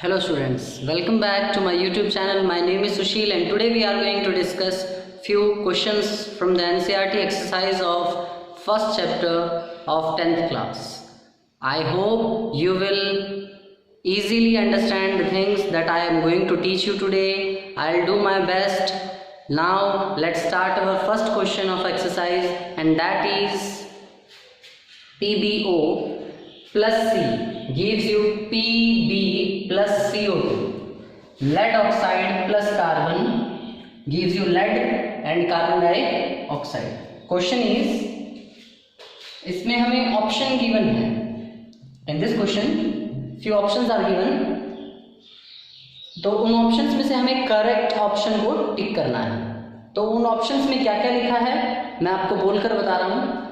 Hello students, welcome back to my YouTube channel. My name is Sushil and today we are going to discuss few questions from the NCERT exercise of first chapter of 10th class. I hope you will easily understand the things that I am going to teach you today. I'll do my best. Now let's start our first question of exercise, and that is PbO plus C gives you Pb plus CO2. Lead oxide plus carbon gives you lead and carbon dioxide. Question is, इसमें हमें option given है. In this question few options are given, तो उन options में से हमें correct option को टिक करना है. तो उन ऑप्शंस में क्या क्या लिखा है मैं आपको बोलकर बता रहा हूँ.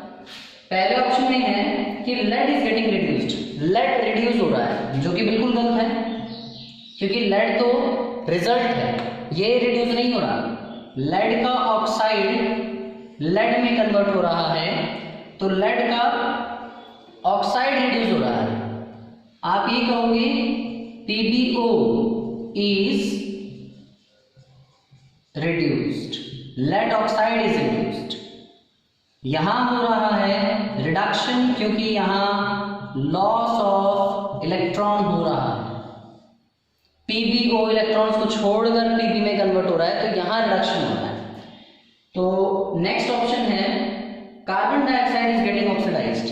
पहले ऑप्शन में है कि lead is getting reduced. Lead reduce हो रहा है, जो कि बिल्कुल गलत है, क्योंकि लेड तो रिजल्ट है, ये रिड्यूस नहीं हो रहा. लेड का ऑक्साइड लेड में कन्वर्ट हो रहा है, तो लेड का ऑक्साइड रिड्यूस हो रहा है. आप ये कहोगे PbO is reduced, lead oxide is reduced. यहां हो रहा है रिडक्शन, क्योंकि यहां लॉस ऑफ इलेक्ट्रॉन हो रहा है. PbO इलेक्ट्रॉन्स को छोड़कर Pb में कन्वर्ट हो रहा है, तो यहां रिडक्शन हो रहा है. तो नेक्स्ट ऑप्शन है carbon dioxide is getting oxidised.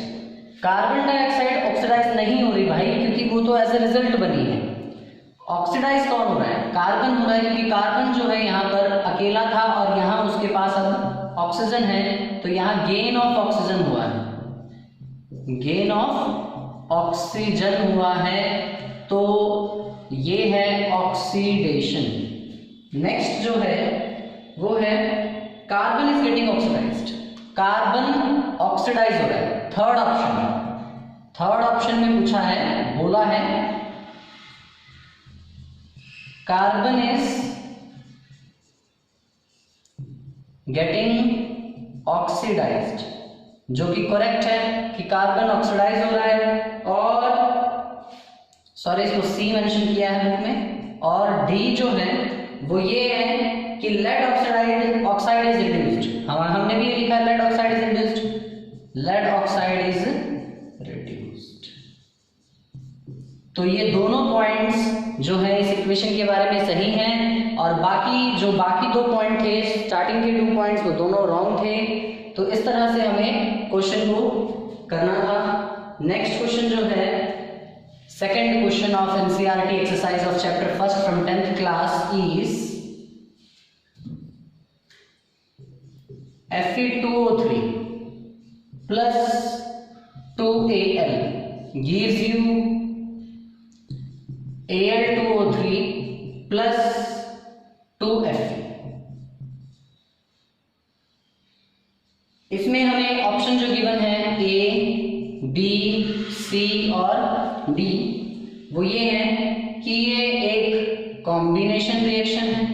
Carbon dioxide oxidise नहीं हो रही भाई, क्योंकि वो तो एज ए रिजल्ट बनी है. ऑक्सीडाइज कौन हो रहा है? कार्बन हो रहा है, क्योंकि कार्बन जो है यहाँ पर अकेला था और यहाँ उसके पास अब ऑक्सीजन है, तो यहाँ गेन ऑफ ऑक्सीजन हुआ है, गेन ऑफ ऑक्सीजन हुआ है, तो ये है ऑक्सीडेशन. नेक्स्ट जो है वो है carbon is getting oxidised. Carbon oxidise हो रहा है. थर्ड ऑप्शन में पूछा है, बोला है कार्बन इज गेटिंग ऑक्सीडाइज्ड, जो कि करेक्ट है कि कार्बन ऑक्सीडाइज हो रहा है. और सॉरी, इसको सी मेंशन किया है बुक में. और डी जो है वो ये है कि लेड ऑक्साइड इज रिड्यूस्ड. हमने भी ये लिखा है lead oxide is reduced, lead oxide is reduced. तो ये दोनों पॉइंट्स जो है इस इक्वेशन के बारे में सही हैं, और बाकी दो पॉइंट थे, स्टार्टिंग के 2 पॉइंट्स वो दोनों रॉन्ग थे. तो इस तरह से हमें क्वेश्चन को करना था. नेक्स्ट क्वेश्चन जो है second question of NCERT exercise of chapter first from 10th class is Fe2O3 plus 2Al gives you Al2O3 plus 2Fe. इसमें हमें ऑप्शन जो गिवन है A, B, C और D, वो ये है कि ये एक कॉम्बिनेशन रिएक्शन है,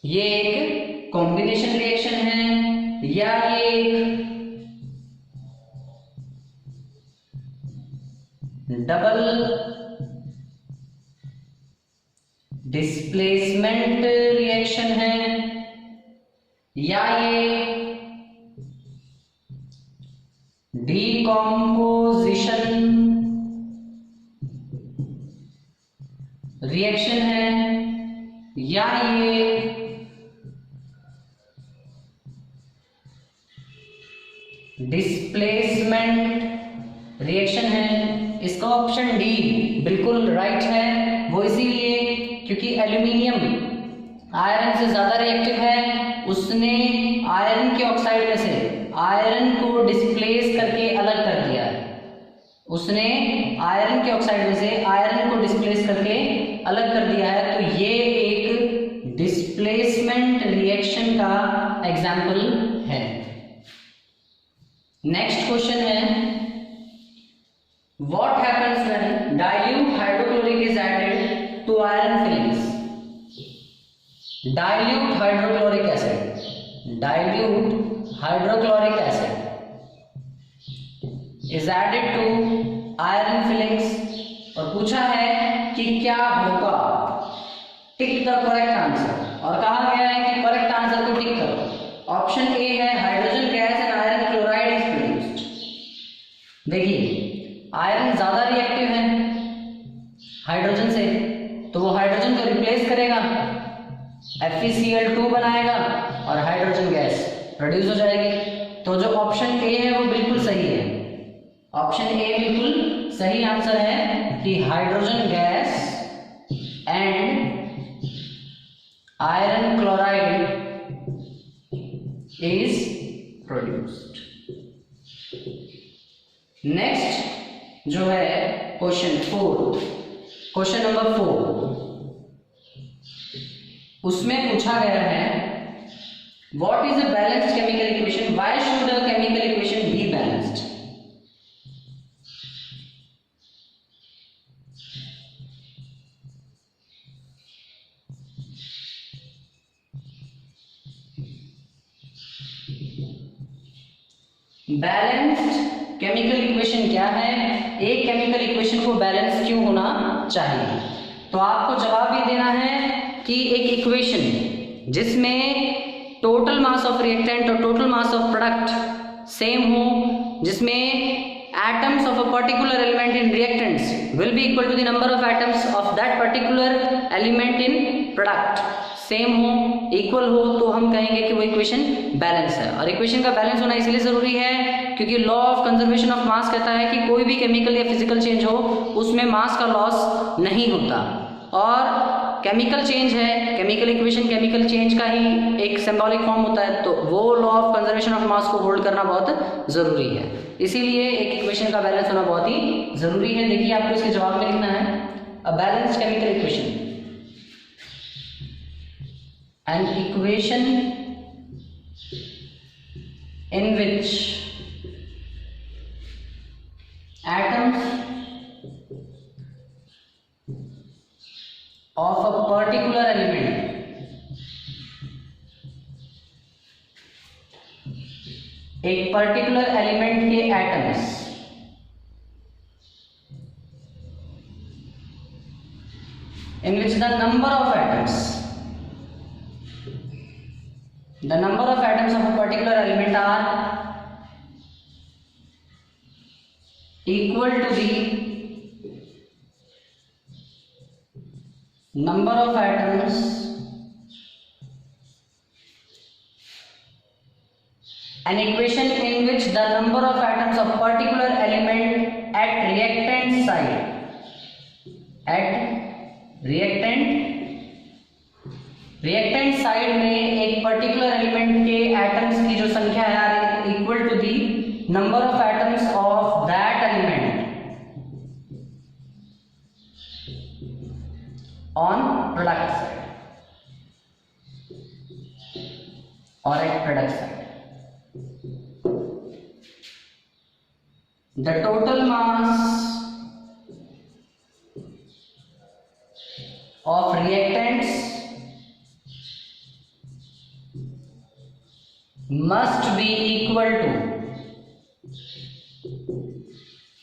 ये एक कॉम्बिनेशन रिएक्शन है, या ये एक डबल डिस्प्लेसमेंट रिएक्शन है, या ये डीकॉम्पोजिशन रिएक्शन है, या ये डिस्प्लेसमेंट रिएक्शन है. इसका ऑप्शन डी बिल्कुल राइट है. वो इसीलिए क्योंकि एल्यूमिनियम आयरन से ज्यादा रिएक्टिव है. उसने आयरन के ऑक्साइड में से आयरन को डिस्प्लेस करके अलग कर दिया है. उसने आयरन के ऑक्साइड में से आयरन को डिस्प्लेस करके अलग कर दिया है. तो ये एक डिस्प्लेसमेंट रिएक्शन का एग्जाम्पल है. नेक्स्ट क्वेश्चन है what happens when dilute hydrochloric is added to iron filings. Dilute hydrochloric acid is added to iron filings और पूछा है कि क्या होगा, टिक द करेक्ट आंसर, और कहा गया है कि करेक्ट आंसर को टिक करो। ऑप्शन ए है hydrogen gas and iron chloride is produced. देखिए आयरन ज्यादा रिएक्टिव है हाइड्रोजन से, तो वो हाइड्रोजन को रिप्लेस करेगा, FeCl2 बनाएगा और हाइड्रोजन गैस प्रोड्यूस हो जाएगी। तो जो ऑप्शन ए है वो बिल्कुल सही है, ऑप्शन ए बिल्कुल सही आंसर है कि hydrogen gas and iron chloride is produced. Next जो है क्वेश्चन फोर्थ, क्वेश्चन नंबर 4, उसमें पूछा गया है what is a balanced chemical equation, why should a chemical equation be balanced. Balanced chemical equation क्या है, एक केमिकल इक्वेशन को बैलेंस क्यों होना चाहिए। तो आपको जवाब ये देना है कि एक इक्वेशन जिसमें टोटल मास ऑफ रिएक्टेंट और total mass of product same हो, जिसमें atoms of a particular element in reactants will be equal to the number of atoms of that particular element in product, same हो, equal हो, तो हम कहेंगे कि वो इक्वेशन बैलेंस है। और इक्वेशन का बैलेंस होना इसलिए जरूरी है क्योंकि लॉ ऑफ कंजर्वेशन ऑफ मास कहता है कि कोई भी केमिकल या फिजिकल चेंज हो उसमें मास का लॉस नहीं होता, और केमिकल चेंज है, केमिकल इक्वेशन केमिकल चेंज का ही एक सिंबॉलिक फॉर्म होता है, तो वो लॉ ऑफ कंजर्वेशन ऑफ मास को होल्ड करना बहुत जरूरी है, इसीलिए एक इक्वेशन का बैलेंस होना बहुत ही जरूरी है। देखिए आपको इसके जवाब में लिखना है अ balanced chemical equation, an equation in which atoms of a particular element, एक पर्टिकुलर एलिमेंट के atoms in which the number of atoms of a particular element are equal to the number of atoms an equation in which the number of atoms of particular element at reactant side में एक particular element के atoms की जो संख्या है equal to the number of atoms of that element on product side और at product side. The total mass of reactants must be equal to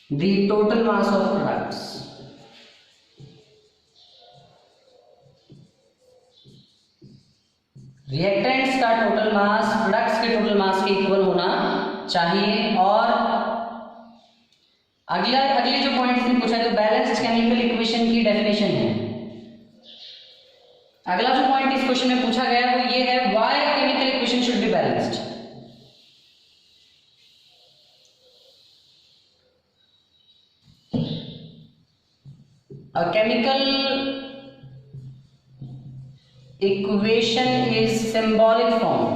the total mass of products. Reactants का total मास products के total mass के equal होना चाहिए। और अगले जो point इसमें पूछा है तो बैलेंस्ड केमिकल इक्वेशन की डेफिनेशन है। अगला जो पॉइंट इस क्वेश्चन में पूछा गया है वो ये है why chemical equation should be balanced. A chemical equation is symbolic form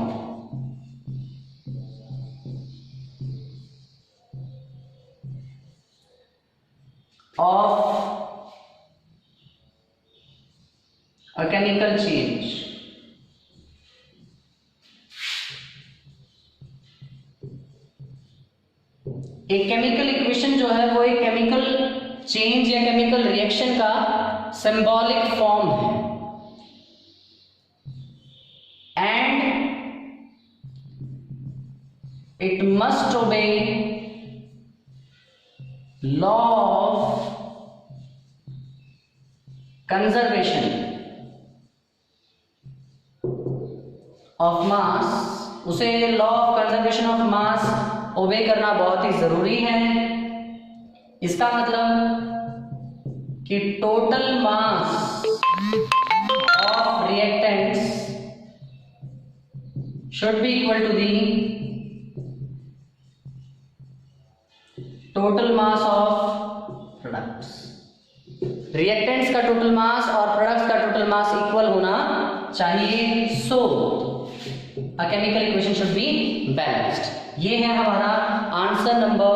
of a chemical change. एक केमिकल इक्वेशन जो है वो एक केमिकल चेंज या केमिकल रिएक्शन का सिंबॉलिक फॉर्म है and it must obey law of conservation of mass, उसे law of conservation of mass obey करना बहुत ही जरूरी है। इसका मतलब कि total mass of reactants should be equal to the total mass of products। Reactants का टोटल मास और प्रोडक्ट्स का टोटल मास इक्वल होना चाहिए, so a chemical equation should be balanced. ये है हमारा आंसर नंबर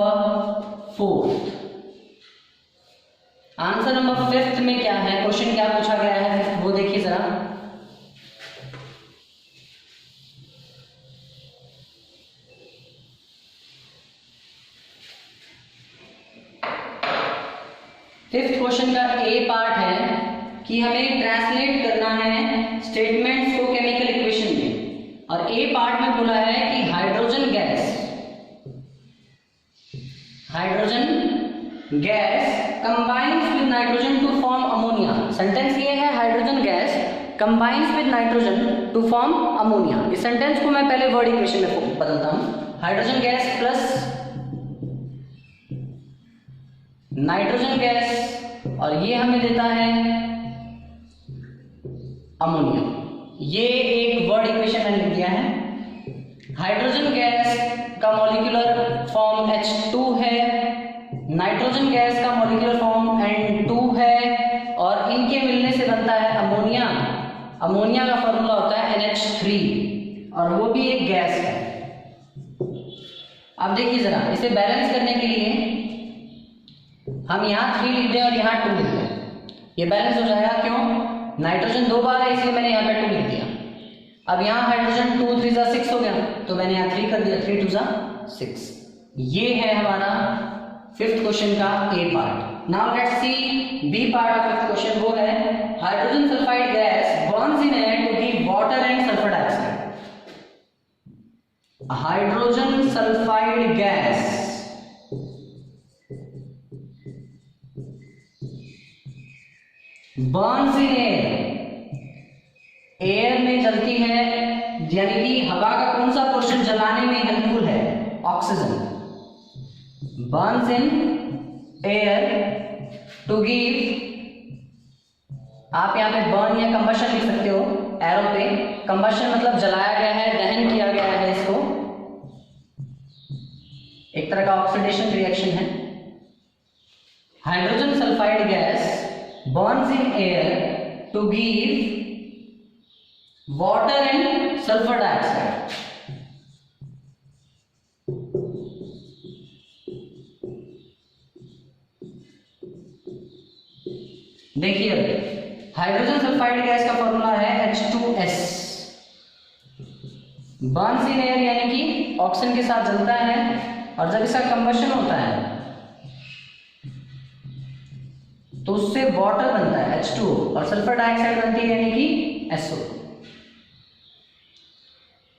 4। आंसर नंबर 5 में क्या है, क्वेश्चन क्या पूछा गया है वो देखिए जरा। फिफ्थ क्वेश्चन का ए पार्ट है कि हमें ट्रांसलेट करना है स्टेटमेंट्स को केमिकल इक्वेशन में, और ए पार्ट में बोला है कि hydrogen gas combines with nitrogen to form ammonia. Sentence ये है, hydrogen gas combines with nitrogen to form ammonia. इस सेंटेंस को मैं पहले वर्ड इक्वेशन में बदलता हूं, hydrogen gas plus nitrogen gas, और ये हमें देता है अमोनिया। ये एक वर्ड इक्वेशन मैंने लिख दिया है। हाइड्रोजन गैस का मॉलिक्यूलर फॉर्म H2 है, नाइट्रोजन गैस का मॉलिक्यूलर फॉर्म N2 है, और इनके मिलने से बनता है अमोनिया। अमोनिया का फॉर्मूला होता है NH3, और वो भी एक गैस है। अब देखिए जरा, इसे बैलेंस करने के लिए हम यहाँ 3 लिख दें और यहाँ 2 लिख दें, ये बैलेंस हो जाएगा। क्यों? नाइट्रोजन 2 बार है इसलिए मैंने यहाँ पे 2 लिख दिया। अब यहाँ हाइड्रोजन 2 3 6 हो गया, तो मैंने यहाँ 3 कर दिया, 3 2 6। ये है हमारा फिफ्थ क्वेश्चन का A part. Now let's see B part of fifth question, वो है hydrogen sulphide gas burns in air to give water and sulphur dioxide. Hydrogen sulphide gas burns in air में जलती है, यानी कि हवा का कौन सा पोर्शन जलाने में हेल्पफुल है? Oxygen. Burns in air to give, आप यहां पे बर्न या कंबशन लिख सकते हो एरो पे। कंबशन मतलब जलाया गया है, दहन किया गया है, इसको एक तरह का ऑक्सीडेशन रिएक्शन है। Hydrogen sulphide gas burns in air to give water and sulfur dioxide। देखिए हाइड्रोजन सल्फाइड गैस का फॉर्मूला है H2S। बर्न्स इन एयर यानी कि ऑक्सीजन के साथ जलता है, और जब इसका कंबशन होता है तो उससे वाटर बनता है H2O, और सल्फर डाइऑक्साइड बनती है यानी कि SO।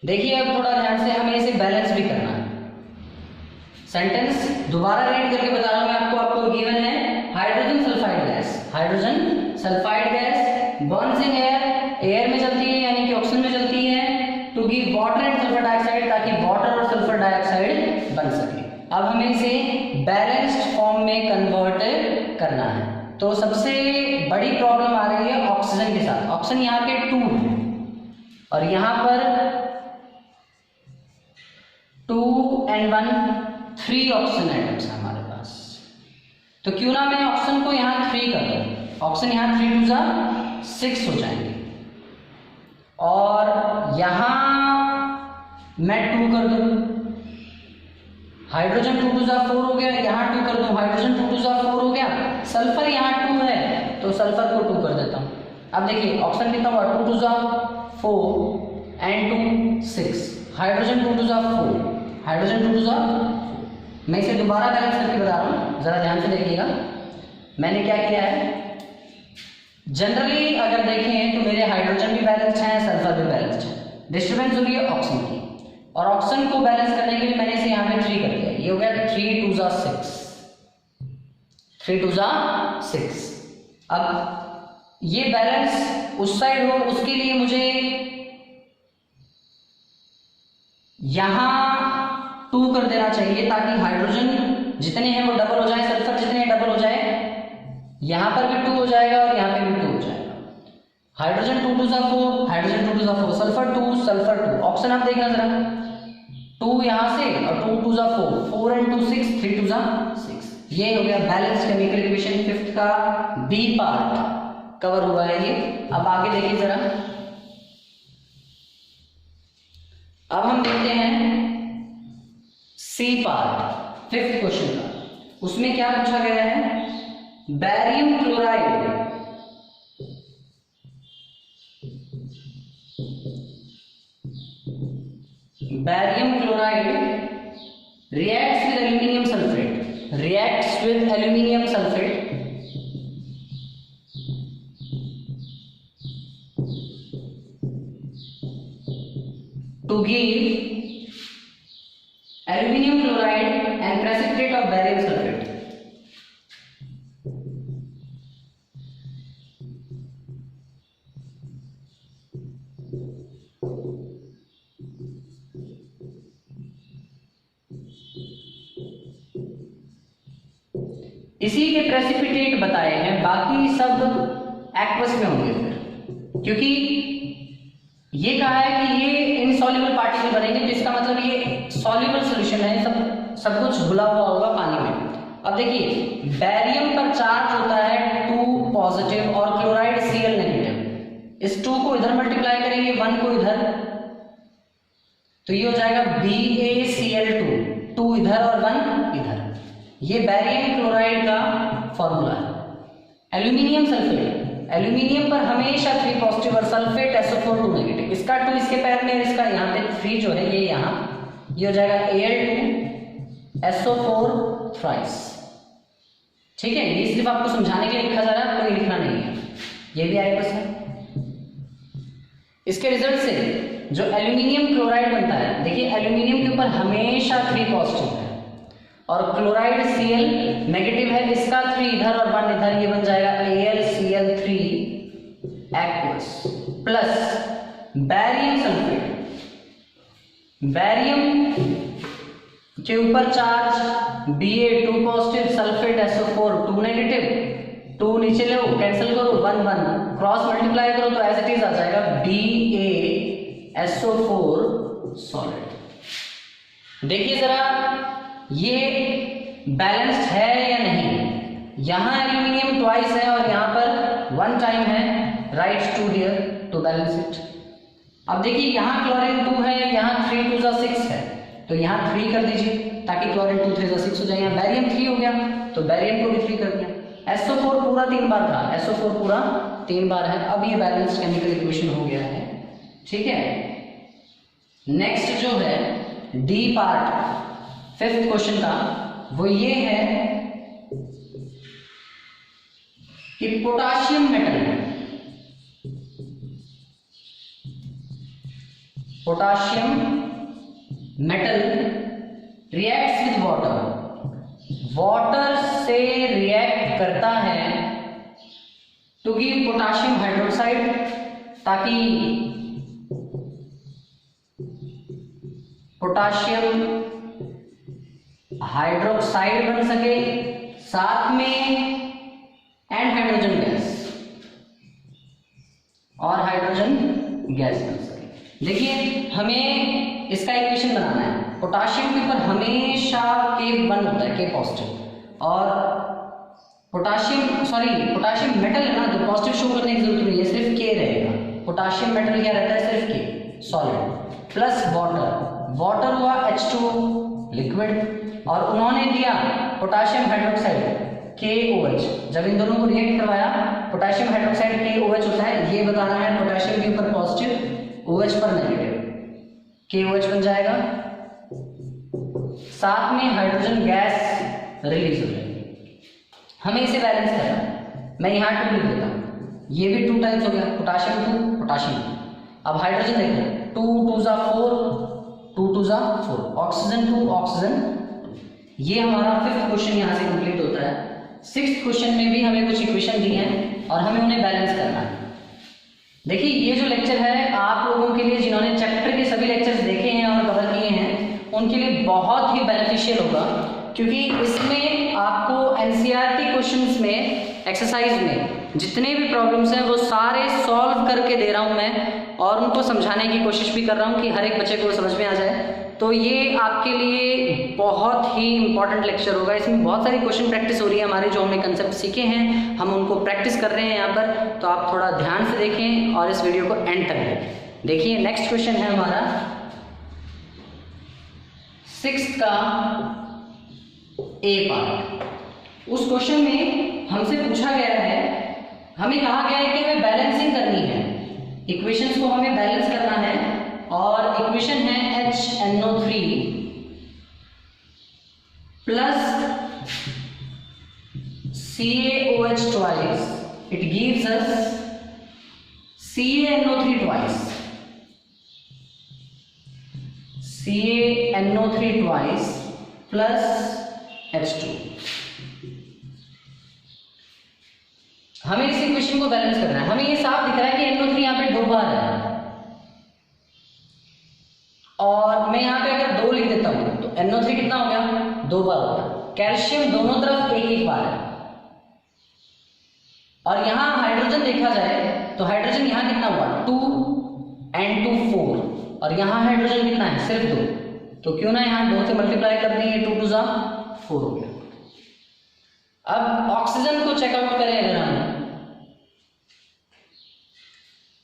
देखिए अब थोड़ा ध्यान से हमें इसे बैलेंस भी करना है। सेंटेंस दोबारा रीड करके बता रहा हूं मैं आपको। आपको गिवन है hydrogen sulphide gas burns in air, air में जलती है यानी कि ऑक्सीजन में जलती है, to give water and sulphur dioxide, ताकि वाटर और सल्फर डाइऑक्साइड बन सके। अब हमें इसे बैलेंस्ड फॉर्म में कन्वर्ट करना है। तो सबसे बड़ी प्रॉब्लम आ रही है ऑक्सीजन के साथ। ऑक्सीजन यहाँ पे 2 है, और यहाँ पर 2 and 1 3 ऑक्सीजन एटम्स है हमारे पास। तो क्यों ना मैं ऑक्सीजन को यहाँ 3 कर दूं। ऑक्सीजन यहाँ 3 2 6 हो जाएंगे, और यहाँ मैं 2 कर दूं, हाइड्रोजन 2 2 4 हो गया, यहाँ 2 कर दूं, हाइड्रोजन 2 2 4 हो गया, सल्फर यहाँ 2 है तो सल्फर को 2 कर देता हूँ। अब देखिए ऑक्सीजन कितना हुआ, 2 2 4 and 2 6, हाइड्रोजन 2 2 4, हाइड्रोजन 2 2 4। मैं इसे दोबारा बैलेंस करके बता रहा हूँ, जरा ध्यान से देखिएगा। मैंने क्या किया है, जनरली अगर देखें तो मेरे हाइड्रोजन भी बैलेंस्ड है, सल्फर भी बैलेंस्ड है। डिस्टर्बेंस हो रही है ऑक्सीजन की, और ऑक्सीजन को बैलेंस करने के लिए मैंने इसे यहाँ पे 3 कर दिया। ये हो गया 3 2 6। 3 2 जा 6। अब ये बैलेंस उस साइड हो, उसके लिए मुझे यहां 2 कर देना चाहिए ताकि हाइड्रोजन जितने हैं वो डबल हो जाए, सल्फर जितने हैं डबल हो जाए। यहां पर भी 2 हो जाएगा और यहां पे भी 2 हो जाएगा। हाइड्रोजन 2 2 जा 4, हाइड्रोजन 2 2 जा 4, सल्फर 2 सल्फर 2। ऑप्शन आप देखना जरा, 2 यहां से और 2 2 जा 4, 4 and 2 6, 3 2 जा 6। ये हो गया बैलेंस केमिकल इक्वेशन 5th का बी पार्ट कवर हुआ है ये। अब आगे देखिए जरा, अब हम देखते हैं सी पार्ट 5th क्वेश्चन का। उसमें क्या पूछा गया है, barium chloride reacts with aluminium sulfate to give aluminium chloride and precipitate of barium sulfate. इसी के प्रेसिपिटेट बताए हैं, बाकी सब एक्वस में होंगे फिर, क्योंकि ये कहा है कि ये इनसॉल्युबल पार्टिकल बनेंगे, जिसका मतलब ये सॉल्युबल सॉल्यूशन है, सब कुछ घुला हुआ होगा पानी में। अब देखिए बैरियम पर चार्ज होता है 2 पॉजिटिव और क्लोराइड Cl नेगेटिव। इस 2 को इधर मल्टीप्लाई करेंगे, 1 को इधर, तो ये हो जाएगा BaCl2, 2 इधर और 1 इधर। ये बैरियम क्लोराइड का फॉर्मूला है। एल्यूमिनियम सल्फेट, एल्यूमिनियम पर हमेशा 3 पॉजिटिव और सल्फेट SO4 2 नेगेटिव। इसका 2 इसके पैर में, इसका यहाँ पे 3 जो है ये यहाँ, ये हो जाएगा Al2 SO4 थ्राइस। ठीक है, ये सिर्फ आपको समझाने के लिए लिखा जा रहा है, कोई लिखना नहीं है, ये भी एक्वस है। इसके रिजल्ट से जो एल्यूमिनियम क्लोराइड बनता है, देखिए एल्यूमिनियम के ऊपर हमेशा 3 पॉजिटिव है और क्लोराइड Cl नेगेटिव है, इसका 3 इधर और 1 इधर, ये बन जाएगा AlCl3 aqueous plus barium sulphate. Barium के ऊपर charge Ba2 positive, sulphate SO4 2 negative, 2 नीचे लो कैंसिल करो, 1 1 क्रॉस मल्टीप्लाई करो तो एज इट इज आ जाएगा BaSO4 सॉलिड। देखिए जरा ये बैलेंस्ड है या नहीं। यहां एल्यूमिनियम ट्वाइस है और यहां पर 1 टाइम है, write to here to balance it. अब देखिए यहां क्लोरीन 2 है, यहां 3 2 जा 6 है, तो यहां 3 कर दीजिए ताकि क्लोरीन 2 3 जा 6 हो जाए। यहां बैरियम 3 हो गया तो बैरियम को भी 3 कर दिया। SO4 पूरा 3 बार था, SO4 पूरा 3 बार है। अब ये बैलेंस्ड केमिकल इक्वेशन हो गया है। ठीक है, नेक्स्ट जो है डी पार्ट 5th क्वेश्चन का, वो ये है कि potassium metal reacts with water से रिएक्ट करता है टू गिव पोटाशियम हाइड्रोक्साइड, ताकि पोटाशियम हाइड्रोक्साइड बन सके, साथ में एंड हाइड्रोजन गैस और हाइड्रोजन गैस बन सके। देखिए हमें इसका इक्वेशन बनाना है। पोटाशियम के ऊपर हमेशा K1 होता है, K पॉजिटिव, और पोटाशियम मेटल है ना, तो पॉजिटिव शो करने की जरूरत नहीं है, सिर्फ K रहेगा। पोटाशियम मेटल क्या रहता है, सिर्फ K सॉलिड प्लस वाटर हुआ H2 लिक्विड, और उन्होंने दिया पोटाशियम हाइड्रोक्साइड KOH। जब इन दोनों को रिएक्ट करवाया, पोटाशियम हाइड्रोक्साइड KOH होता है, ये बताना है पोटाशियम के ऊपर पॉजिटिव, OH पर नेगेटिव, KOH बन जाएगा, साथ में हाइड्रोजन गैस रिलीज हो जाएगी। हमें इसे बैलेंस करना है, मैं यहाँ 2 लिख देता हूँ, ये भी 2 टाइम्स हो गया, पोटाशियम 2 पोटाशियम 2। अब हाइड्रोजन देखो, 2 2 जा 4, 2 2 जा 4, ऑक्सीजन 2 ऑक्सीजन 2। ये हमारा 5th क्वेश्चन यहाँ से कंप्लीट होता है। सिक्स्थ क्वेश्चन में भी हमें कुछ इक्वेशन दी हैं और हमें उन्हें बैलेंस करना है। देखिए ये जो लेक्चर है आप लोगों के लिए जिन्होंने चैप्टर के सभी लेक्चर्स देखे हैं और कवर किए हैं उनके लिए बहुत ही बेनिफिशियल होगा, क्योंकि इसमें आपको एनसीईआरटी क्वेश्चंस में एक्सरसाइज में जितने भी प्रॉब्लम्स हैं वो सारे सॉल्व करके दे रहा हूं मैं और उनको समझाने की कोशिश भी कर रहा हूं कि हर एक बच्चे को समझ में आ जाए। तो ये आपके लिए बहुत ही इंपॉर्टेंट लेक्चर होगा। इसमें बहुत सारी क्वेश्चन प्रैक्टिस हो रही है हमारे, जो हमने कंसेप्ट सीखे हैं हम उनको प्रैक्टिस कर रहे हैं यहाँ पर। तो आप थोड़ा ध्यान से देखें और इस वीडियो को एंड तक देखें। देखिए नेक्स्ट क्वेश्चन है हमारा सिक्स्थ का ए पार्ट। उस क्वेश्चन में हमसे पूछा गया है, हमें कहा गया है कि हमें बैलेंसिंग करनी है, इक्वेशंस को हमें बैलेंस करना है और इक्वेशन है HNO3 plus CaOH twice, it gives us CaNO3 twice, CaNO3 twice plus H2। हमें इस इक्वेशन को बैलेंस करना है। हमें ये साफ दिख रहा है कि NO3 यहाँ पे 2 बार है और मैं यहाँ पे अगर 2 लिख देता हूँ तो NO3 कितना हो गया, 2 बार हो गया। कैल्शियम दोनों तरफ एक बार है और यहाँ हाइड्रोजन देखा जाए तो हाइड्रोजन यहाँ कितना हुआ, 2 and 2 4 और यहाँ हाइड्रोजन कितना है, सिर्फ 2। तो क्यों ना यहाँ 2 से मल्टीप्लाई कर देंगे, 2 2 4 हो गया। अब ऑक्सीजन को चेकआउट करें अगर हम,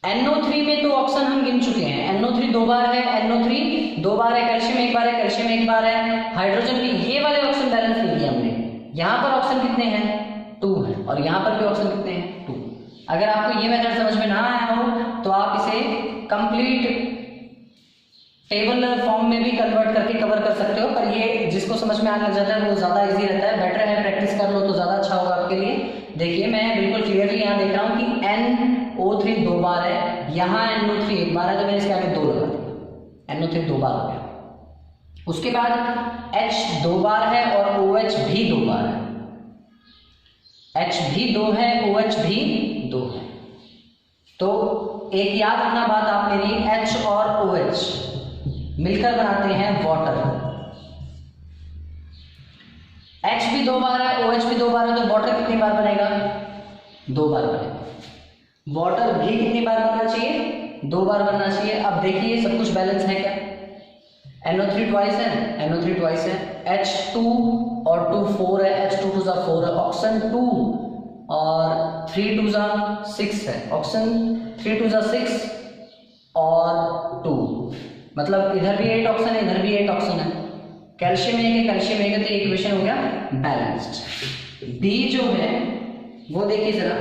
NO3 में तो ऑक्सीजन हम गिन चुके हैं, NO3 2 बार है, NO3 2 बार है, कैल्शियम 1 बार है, कैल्शियम 1 बार है, हाइड्रोजन भी। ये वाले ऑक्सीजन बैलेंस नहीं किया हमने। यहाँ पर ऑक्सीजन कितने हैं, 2 है और यहाँ पर भी ऑक्सीजन कितने हैं, 2। अगर आपको ये मेथड समझ में ना आया हो तो आप इसे कंप्लीट टेबल फॉर्म में भी कन्वर्ट करके कवर कर सकते हो, पर ये जिसको समझ में आने लग जाता है वो ज़्यादा इजी रहता है, बेटर है प्रैक्टिस कर लो तो ज़्यादा अच्छा होगा आपके लिए। देखिए मैं बिल्कुल क्लियरली यहाँ देख रहा हूँ कि NO3 2 बार है, यहाँ NO3 1 बार है, तो मैंने इसके आगे 2 लगा दिया, NO3 2 बार हो गया। उसके बाद H 2 बार है और OH भी 2 बार है, H भी 2 है, OH भी 2 है। तो एक याद रखना बात आप मेरी, H और OH मिलकर बनाते हैं वाटर। H भी 2 बार है, OH भी 2 बार है, तो वाटर कितनी बार बनेगा, 2 बार बनेगा। वाटर भी कितनी बार बनना चाहिए, 2 बार बनना चाहिए। अब देखिए सब कुछ बैलेंस है क्या, NO3 ट्वाइस है, NO3 ट्वाइस है, H2 और 2 4 है, H2 2 4 है, ऑक्सीजन 2 और 3 2 6 है, ऑक्सीजन 3 2 6 और 2, मतलब इधर भी 8 ऑक्सीजन है, इधर भी 8 ऑक्सीजन है। कैल्शियम 1 है, कैल्शियम 1 है, तो इक्वेशन हो गया बैलेंस्ड। बी जो है वो देखिए जरा,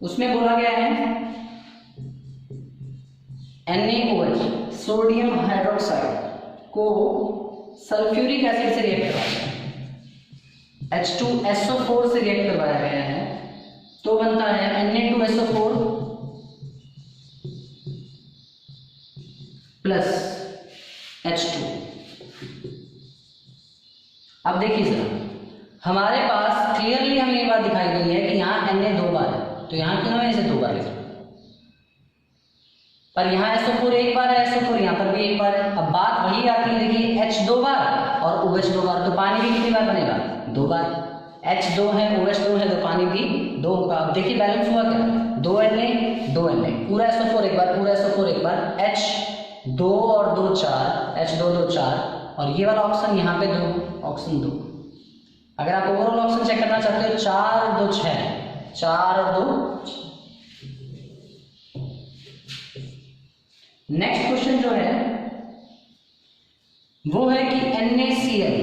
उसमें बोला गया है NaOH सोडियम हाइड्रोक्साइड को सल्फ्यूरिक एसिड से रिएक्ट करवाया है, H2SO4 से रिएक्ट करवाया गया है, तो बनता है Na2SO4 प्लस H2। अब देखिए जरा, हमारे पास क्लियरली हमें ये बात दिखाई गई है कि यहाँ Na 2 बार है, तो यहाँ क्यों मैं इसे 2 बार लिखा, पर यहाँ SO4 1 बार है, SO4 यहाँ पर भी 1 बार है। अब बात वही आती है, देखिए H 2 बार और OH 2 बार, तो पानी भी कितनी बार बनेगा, 2 बार। H 2 है, OH 2 है, तो पानी भी 2 होगा। अब देखिए बैलेंस हुआ क्या, 2 Na, पूरा SO4 1 बार, पूरा SO4 1 बार, H 2 और 2 4, H 2 2 4 और ये वाला ऑक्सीजन यहाँ पे 2, ऑक्सीजन 2। अगर आप ओवरऑल ऑक्सीजन चेक करना चाहते हो, 4 और 2 6, 4 और 2 6। नेक्स्ट क्वेश्चन जो है वो है कि NaCl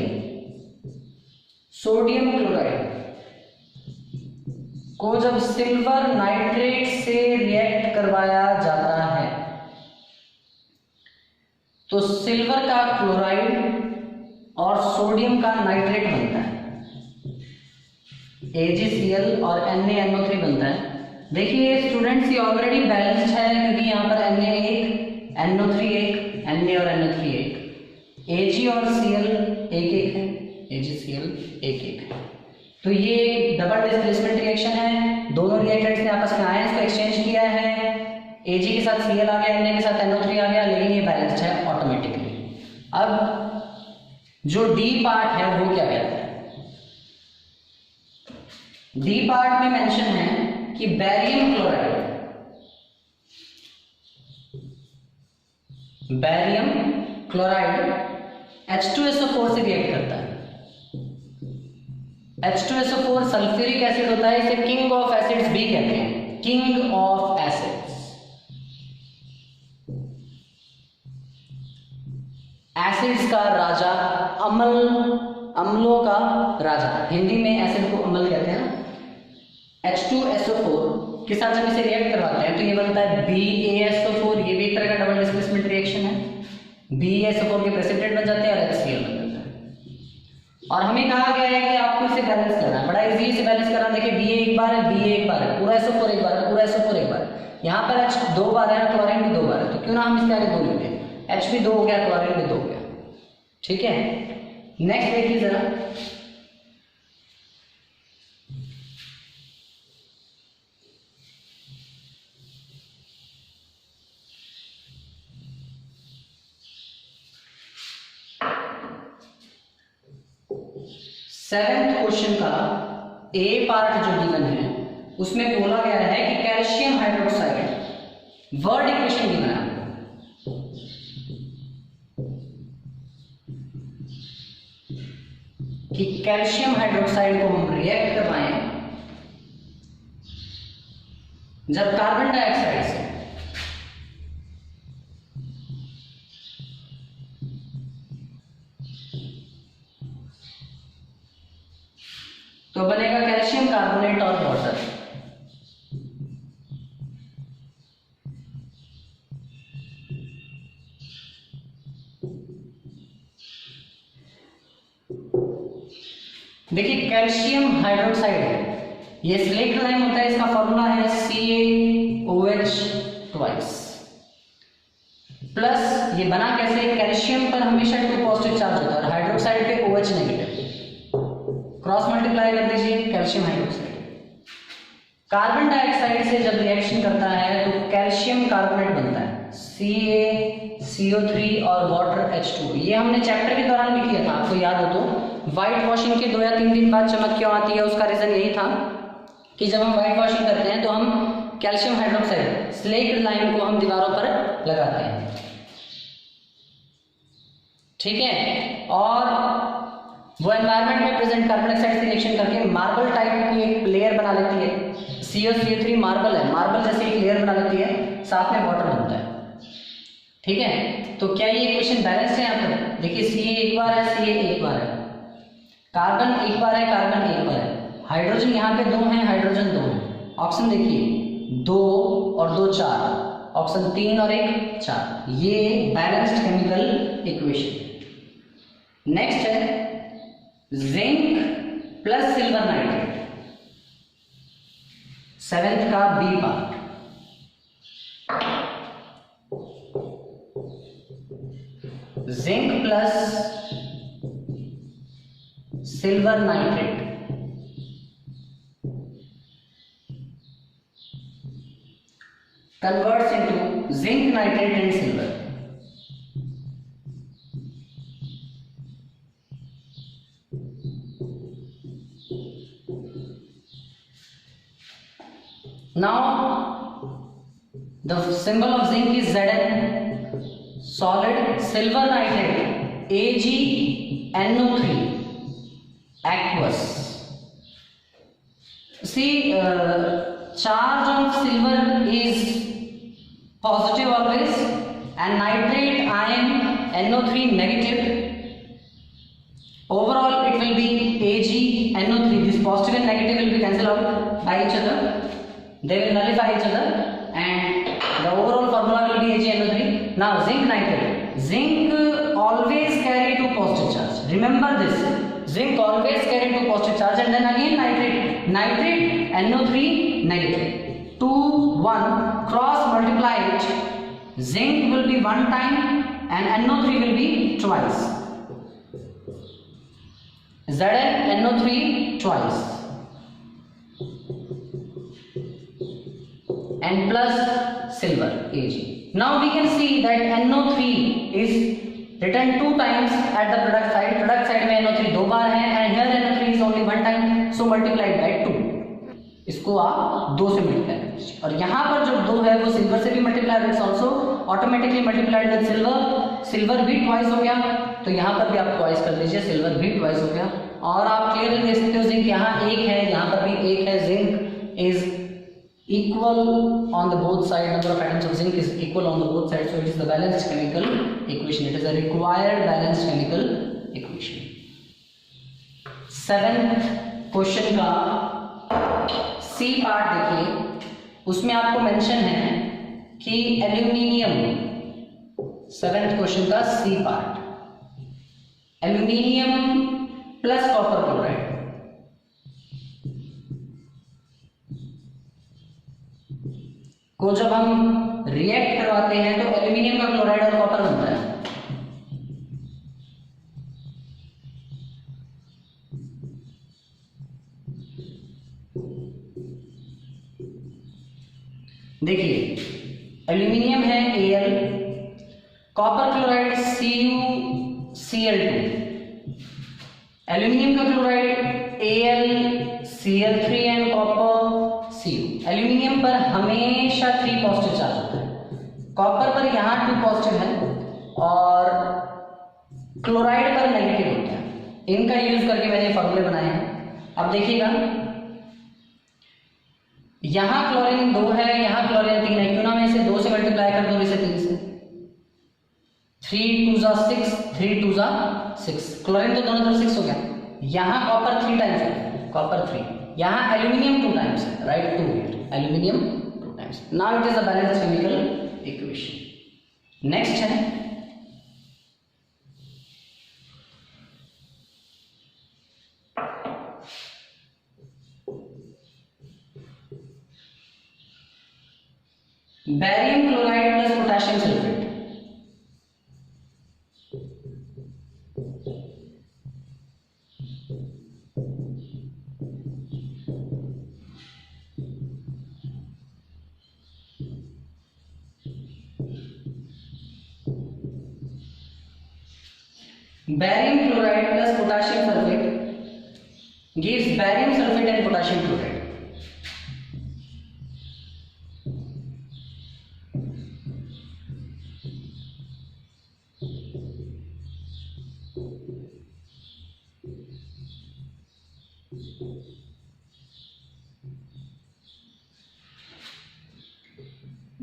सोडियम क्लोराइड को जब सिल्वर नाइट्रेट से रिएक्ट करवाया जाता है तो सिल्वर का क्लोराइड और सोडियम का नाइट्रेट बनता है, AgCl और NaNO3 बनता है। देखिए स्टूडेंट्स ये ऑलरेडी बैलेंस्ड है, क्योंकि यहाँ पर Na 1, NO3 1, Na और NO3 1, Ag और Cl 1 1 है, AgCl 1 1 है। तो ये डबल डिस्प्लेसमेंट रिएक्शन है, दोनों रिएक्टेंट्स ने आपस में आयंस को एक्सचेंज किया है, Ag के साथ Cl आ गया, Na के साथ NO3 आ गया, लेकिन ये बैलेंस्ड है ऑटोमेटिकली। अब जो D पार्ट है वो क्या कहता है? D पार्ट में मेंशन है कि बैरियम क्लोराइड H2SO4 से रिएक्ट करता है। H2SO4 सल्फ्यूरिक एसिड होता है, इसे किंग ऑफ एसिड्स भी कहते हैं, किंग ऑफ एसिड्स। एसिड्स का राजा, अम्लों का राजा, हिंदी में एसिड को अम्ल कहते हैं ना। H2SO4 के साथ जब इसे रिएक्ट करवाते हैं तो ये बनता है BaSO4, ये भी एक तरह का डबल डिस्प्लेसमेंट रिएक्शन है। BaSO4 के प्रेसिपिटेट बन जाते हैं और HCl बन जाता है। और हमें कहा गया है कि आपको इसे बैलेंस करना है, बड़ा इजी से बैलेंस करना। देखिए Ba एक बार है, Ba एक बार है, पूरा SO4 एक बार है, पूरा SO4 एक बार है। यहाँ पर H दो बार है, क्लोरीन भी दो बार है, तो क्यों ना हम इसके आगे दो लिख दें, H भी दो हो गया, क्लोरीन भी दो हो गया। ठीक है, नेक्स्ट देखिए जरा, सेवेंथ क्वेश्चन का ए पार्ट जो गिवन है उसमें बोला गया है कि calcium hydroxide, word equation given है कि कैल्शियम हाइड्रोक्साइड को हम रिएक्ट करवाएं जब कार्बन डाइऑक्साइड से तो बनेगा कैल्शियम कार्बोनेट और वाटर। देखिए कैल्शियम हाइड्रोक्साइड है, ये सिलेक्ट लाइन होता है, इसका फॉर्मूला है CaOH ट्वाइस प्लस, ये बना कैसे, कैल्शियम पर हमेशा 2 पॉजिटिव चार्ज होता है और हाइड्रोक्साइड पे OH नेगेटिव, क्रॉस मल्टीप्लाई कर दीजिए कैल्शियम हाइड्रोक्साइड। कार्बन डाइऑक्साइड से जब रिएक्शन करता है तो कैल्शियम कार्बोनेट बनता है, CaCO3 और वाटर H2। ये हमने चैप्टर के दौरान भी किया था, आपको याद हो तो। व्हाइट वॉशिंग के 2 या 3 दिन बाद चमक क्यों आती है, उसका रीजन यही था कि जब हम व्हाइट वॉशिंग करते हैं तो हम कैल्शियम हाइड्रोक्साइड स्लेक्ड लाइन को हम दीवारों पर लगाते हैं। ठीक है, और वो एनवायरनमेंट में प्रेजेंट कार्बन डाइऑक्साइड से रिएक्शन करके मार्बल टाइप की एक लेयर बना लेती है। CaCO3 मार्बल है, मार्बल जैसे एक लेयर बना लेती है, साथ में वाटर बनता है। ठीक है, तो क्या ये इक्वेशन बैलेंस है? यहाँ पर देखिए Ca एक बार है, Ca एक बार है, कार्बन एक बार है, कार्बन एक बार है, हाइड्रोजन यहाँ पे 2 हैं, हाइड्रोजन 2 हैं। ऑप्शन देखिए 2 और 2 4, ऑप्शन 3 और 1 4, ये बैलेंस्ड केमिकल इक्वेशन। नेक्स्ट है zinc plus silver nitrate, 7th का B part. Zinc plus silver nitrate converts into zinc nitrate and silver. Now the symbol of zinc is Zn, solid, silver nitrate AgNO3, aqueous. See, charge of silver is positive always and nitrate ion NO3 negative. Overall it will be AgNO3. This positive and negative will be cancelled out by each other. They will nullify each other and the overall formula will be AgNO3. Now zinc nitrate. Zinc always carry 2 positive charge. Remember this. Zinc always carry 2 positive charge and then again nitrate. Nitrate NO3 negative. 2 1 cross multiply it. Zinc will be 1 time and NO3 will be twice. Zn NO3 twice. and plus silver Ag. Now we can see that NO3 is written 2 times at the product side. Product side में NO3 2 बार है and here NO3 is only 1 time, so multiplied by 2. इसको आप 2 से multiply कर दीजिए और यहाँ पर जो 2 है वो सिल्वर से भी multiply it's also automatically multiplied with silver. Silver भी ट्वाइस हो गया तो यहाँ पर भी आप ट्वाइस कर दीजिए, सिल्वर भी ट्वाइस हो गया. और आप क्लियरली देख सकते हो जिंक यहाँ 1 है, यहाँ पर भी 1 है. Zinc is equal on the both side, number of atoms of zinc is equal on the both sides, so it is the balanced chemical equation. It is a required balanced chemical equation. 7th question का C part देखिए, उसमें आपको mention है कि aluminium, 7th question का C part, aluminium plus copper chloride को जब हम रिएक्ट करवाते हैं तो एल्यूमिनियम का क्लोराइड और कॉपर बनता है. देखिए एल्यूमिनियम है Al, copper chloride CuCl2, aluminium का chloride AlCl3 and copper Cu. Aluminium पर हमेशा 3 पॉजिटिव चार्ज होता है, कॉपर पर यहाँ 2 पॉजिटिव है और क्लोराइड पर नेगेटिव होता है. इनका यूज करके मैंने फॉर्मूले बनाए हैं. अब देखिएगा यहाँ क्लोरीन 2 है, यहाँ क्लोरीन 3 है, क्यों ना मैं इसे 2 से मल्टीप्लाई कर दूं, इसे 3 से. 3 2 6, 3 2 6, क्लोरीन तो दोनों तरफ 6 हो गया. यहाँ कॉपर 3 टाइम्स है, कॉपर 3, यहाँ एल्यूमिनियम 2 टाइम्स है, right, 2 here, aluminium 2 times. Now it is a balanced chemical equation. Next है barium chloride plus potassium sulphate. Barium chloride plus potassium sulfate gives barium sulfate and potassium chloride.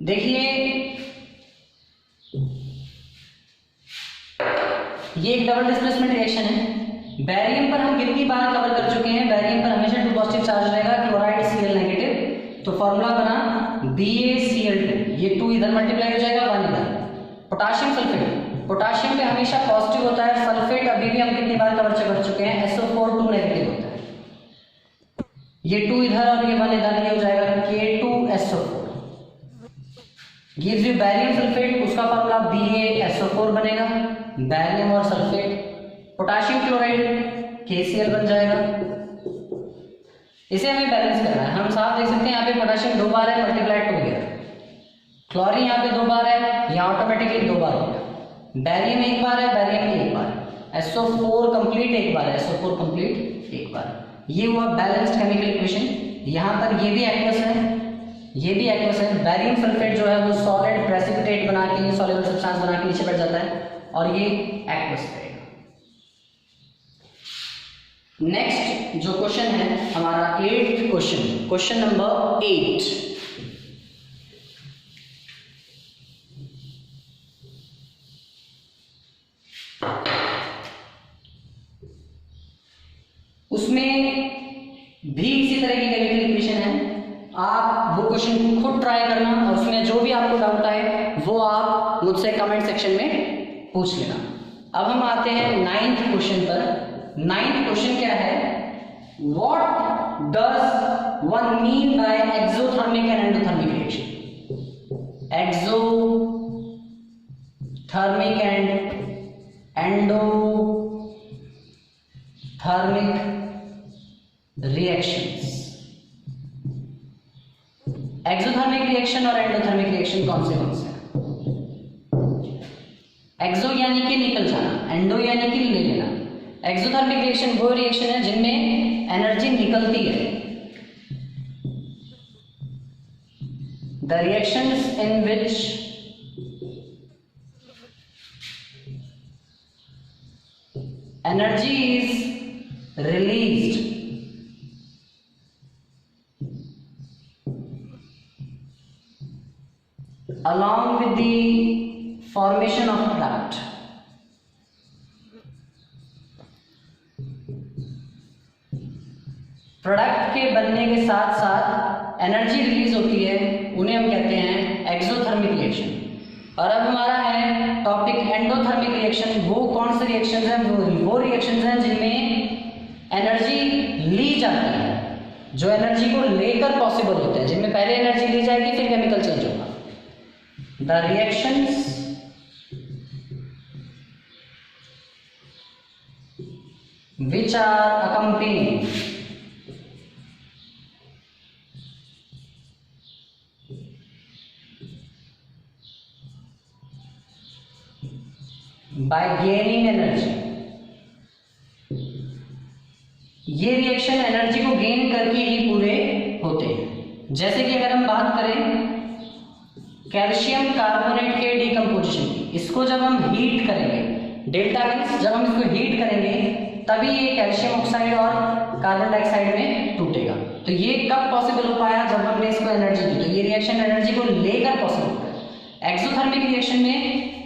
देखिए ये एक double displacement reaction है. Barium पर हम कितनी बार cover कर चुके हैं, बैरियम पर हमेशा 2 पॉजिटिव चार्ज रहेगा, क्लोराइड Cl नेगेटिव, तो फॉर्मूला बना BaCl2, ये 2 इधर मल्टीप्लाई हो जाएगा, 1 इधर. पोटाशियम सल्फेट, पोटाशियम पे हमेशा पॉजिटिव होता है, सल्फेट अभी भी हम कितनी बार कवर कर चुके हैं, SO4 2 नेगेटिव होता है, ये 2 इधर और ये 1 इधर, ये हो जाएगा K2SO4. Gives you barium sulphate, उसका फॉर्मूला BaSO4 बनेगा, बैरियम और सल्फेट. पोटाशियम क्लोराइड KCl बन जाएगा. इसे हमें बैलेंस करना है. हम साफ देख सकते हैं यहाँ पे पोटाशियम 2 बार है, मल्टीप्लाइड 2 गया, क्लोरीन यहाँ पे 2 बार है, यहाँ ऑटोमेटिकली 2 बार हो गया. बैरियम 1 बार है, बैरियम 1 बार, SO4 कंप्लीट 1 बार है, SO4 कंप्लीट 1 बार. ये हुआ बैलेंस्ड केमिकल इक्वेशन. यहाँ पर ये भी एक्वस है, ये भी एक्वस है. बैरियम सल्फेट जो है वो सॉलिड प्रेसिपिटेट बना के, सॉल्युबल सब्सटेंस बना के नीचे बैठ जाता है और ये एक्वस रहेगा. नेक्स्ट जो क्वेश्चन है हमारा 8th क्वेश्चन, क्वेश्चन नंबर 8. उसमें भी इसी तरह की केमिकल इक्वेशन है. आप वो क्वेश्चन खुद ट्राई करना और उसमें जो भी आपको डाउट आए वो आप मुझसे कमेंट सेक्शन में पूछ लेना. अब हम आते हैं 9th क्वेश्चन पर. 9th क्वेश्चन क्या है, what does one mean by exothermic and endothermic reaction. Exothermic and endothermic reactions. Exothermic reaction और एंडोथर्मिक रिएक्शन कौन से हैं? एक्सो यानी कि निकल जाना, एंडो यानी कि ले लेना। एक्सोथर्मिक रिएक्शन वो रिएक्शन है जिनमें एनर्जी निकलती है। The reactions in which energy is released along with the formation of product. Product के बनने के साथ साथ एनर्जी रिलीज होती है, उन्हें हम कहते हैं एक्सोथर्मिक रिएक्शन। और अब हमारा है टॉपिक एंडोथर्मिक रिएक्शन। वो कौन से रिएक्शंस हैं? वो रिएक्शंस हैं जिनमें एनर्जी ली जाती है, जो एनर्जी को लेकर पॉसिबल होते हैं, जिनमें पहले एनर्जी ली जाएगी फिर केमिकल चेंज होगा। The reactions which are accompanied by gaining energy, ये रिएक्शन एनर्जी को गेन करके ही पूरे होते हैं। जैसे कि अगर हम बात करें कैल्शियम कार्बोनेट के डिकम्पोजिशन की, इसको जब हम हीट करेंगे, डेल्टा मीन्स जब हम इसको हीट करेंगे तभी ये कैल्शियम ऑक्साइड और कार्बन डाइऑक्साइड में टूटेगा। तो ये कब पॉसिबल हो पाया? जब हमने इसको एनर्जी दी। तो ये रिएक्शन एनर्जी को लेकर पॉसिबल हो पाया। एक्सोथर्मिक रिएक्शन में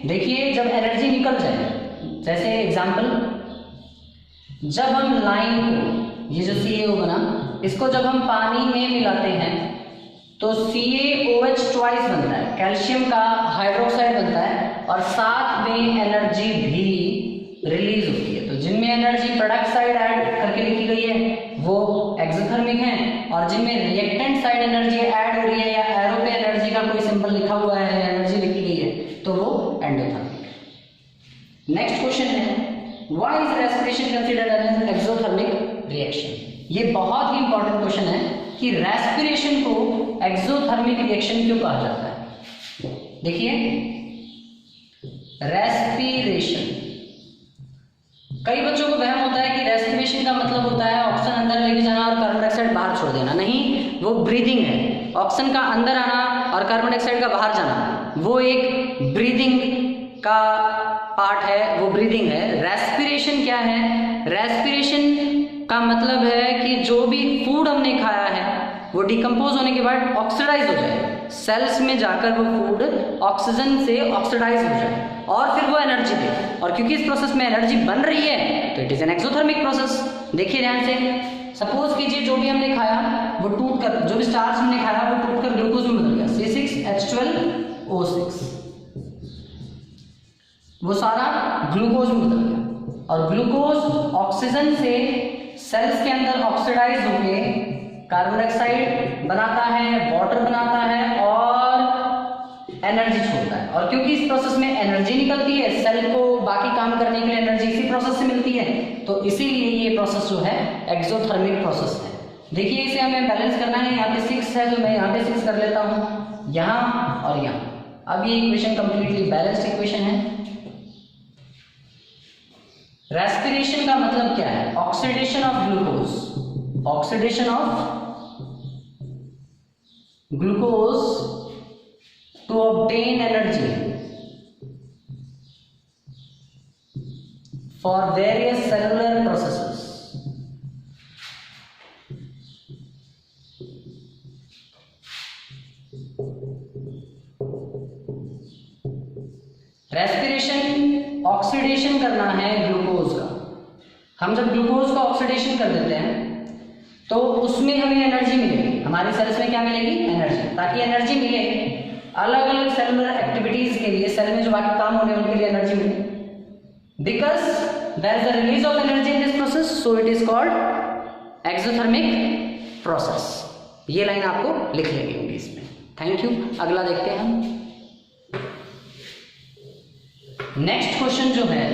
देखिए जब एनर्जी निकल जाए, जैसे एग्जाम्पल, जब हम लाइन को, ये जो CaO बना, इसको जब हम पानी में मिलाते हैं तो CaOH ट्वाइस बनता है, कैल्शियम का हाइड्रोक्साइड बनता है और साथ में एनर्जी भी रिलीज होती है। तो जिनमें एनर्जी प्रोडक्ट साइड ऐड करके लिखी गई है वो एक्सोथर्मिक हैं, और जिनमें रिएक्टेंट साइड एनर्जी ऐड हो रही है या एरो पे एनर्जी का कोई सिंबल लिखा हुआ है, एनर्जी लिखी गई है, तो वो एंडोथर्मिक। नेक्स्ट क्वेश्चन है, why is respiration considered as exothermic reaction? ये बहुत ही इंपॉर्टेंट क्वेश्चन है कि रेस्पिरेशन को एक्सोथर्मिक रिएक्शन क्यों कहा जाता है। देखिए रेस्पिरेशन, कई बच्चों को वहम होता है कि रेस्पिरेशन का मतलब होता है ऑक्सीजन अंदर लेके जाना और कार्बन डाइऑक्साइड बाहर छोड़ देना। नहीं, वो ब्रीदिंग है। ऑक्सीजन का अंदर आना और कार्बन डाइऑक्साइड का बाहर जाना वो एक ब्रीदिंग का पार्ट है, वो ब्रीदिंग है। रेस्पिरेशन क्या है? रेस्पिरेशन का मतलब है कि जो भी फूड हमने खाया है वो डिकम्पोज होने के बाद ऑक्सीडाइज हो जाए, सेल्स में जाकर वो फूड ऑक्सीजन से ऑक्सीडाइज हो जाए और फिर वो एनर्जी दे। और क्योंकि इस प्रोसेस में एनर्जी बन रही है तो it is an exothermic process. देखिए ध्यान से, सपोज कीजिए जो भी हमने खाया वो टूट कर, जो भी स्टार्च हमने खाया वो टूट कर ग्लूकोज में बदल गया, C6H12O6, वो सारा ग्लूकोज में बदल गया। और ग्लूकोज ऑक्सीजन से सेल्स के अंदर ऑक्सीडाइज होके कार्बन डाइऑक्साइड बनाता है, वाटर बनाता है और एनर्जी छोड़ता है। और क्योंकि इस प्रोसेस में एनर्जी निकलती है, सेल को बाकी काम करने के लिए एनर्जी इसी प्रोसेस से मिलती है, तो इसीलिए ये प्रोसेस जो है एक्सोथर्मिक प्रोसेस है। देखिए इसे हमें बैलेंस करना है, यहाँ पे 6 है तो मैं यहाँ पे 6 कर लेता हूँ, यहाँ और यहाँ। अब ये इक्वेशन कंप्लीटली बैलेंस्ड इक्वेशन है। रेस्पिरेशन का मतलब क्या है? Oxidation of glucose, oxidation of glucose to obtain energy for various cellular processes. Respiration oxidation करना है ग्लूकोज का। हम जब ग्लूकोज का ऑक्सीडेशन कर देते हैं तो उसमें हमें एनर्जी मिलेगी, हमारी सेल्स में क्या मिलेगी? एनर्जी। ताकि एनर्जी मिले अलग अलग सेलुलर एक्टिविटीज के लिए, सेल में जो बाकी काम होने उनके लिए एनर्जी मिले। Because there is the release of energy in this process, so it is called exothermic process. ये लाइन आपको लिख लेनी होगी इसमें। Thank you. अगला देखते हैं हम। नेक्स्ट क्वेश्चन जो है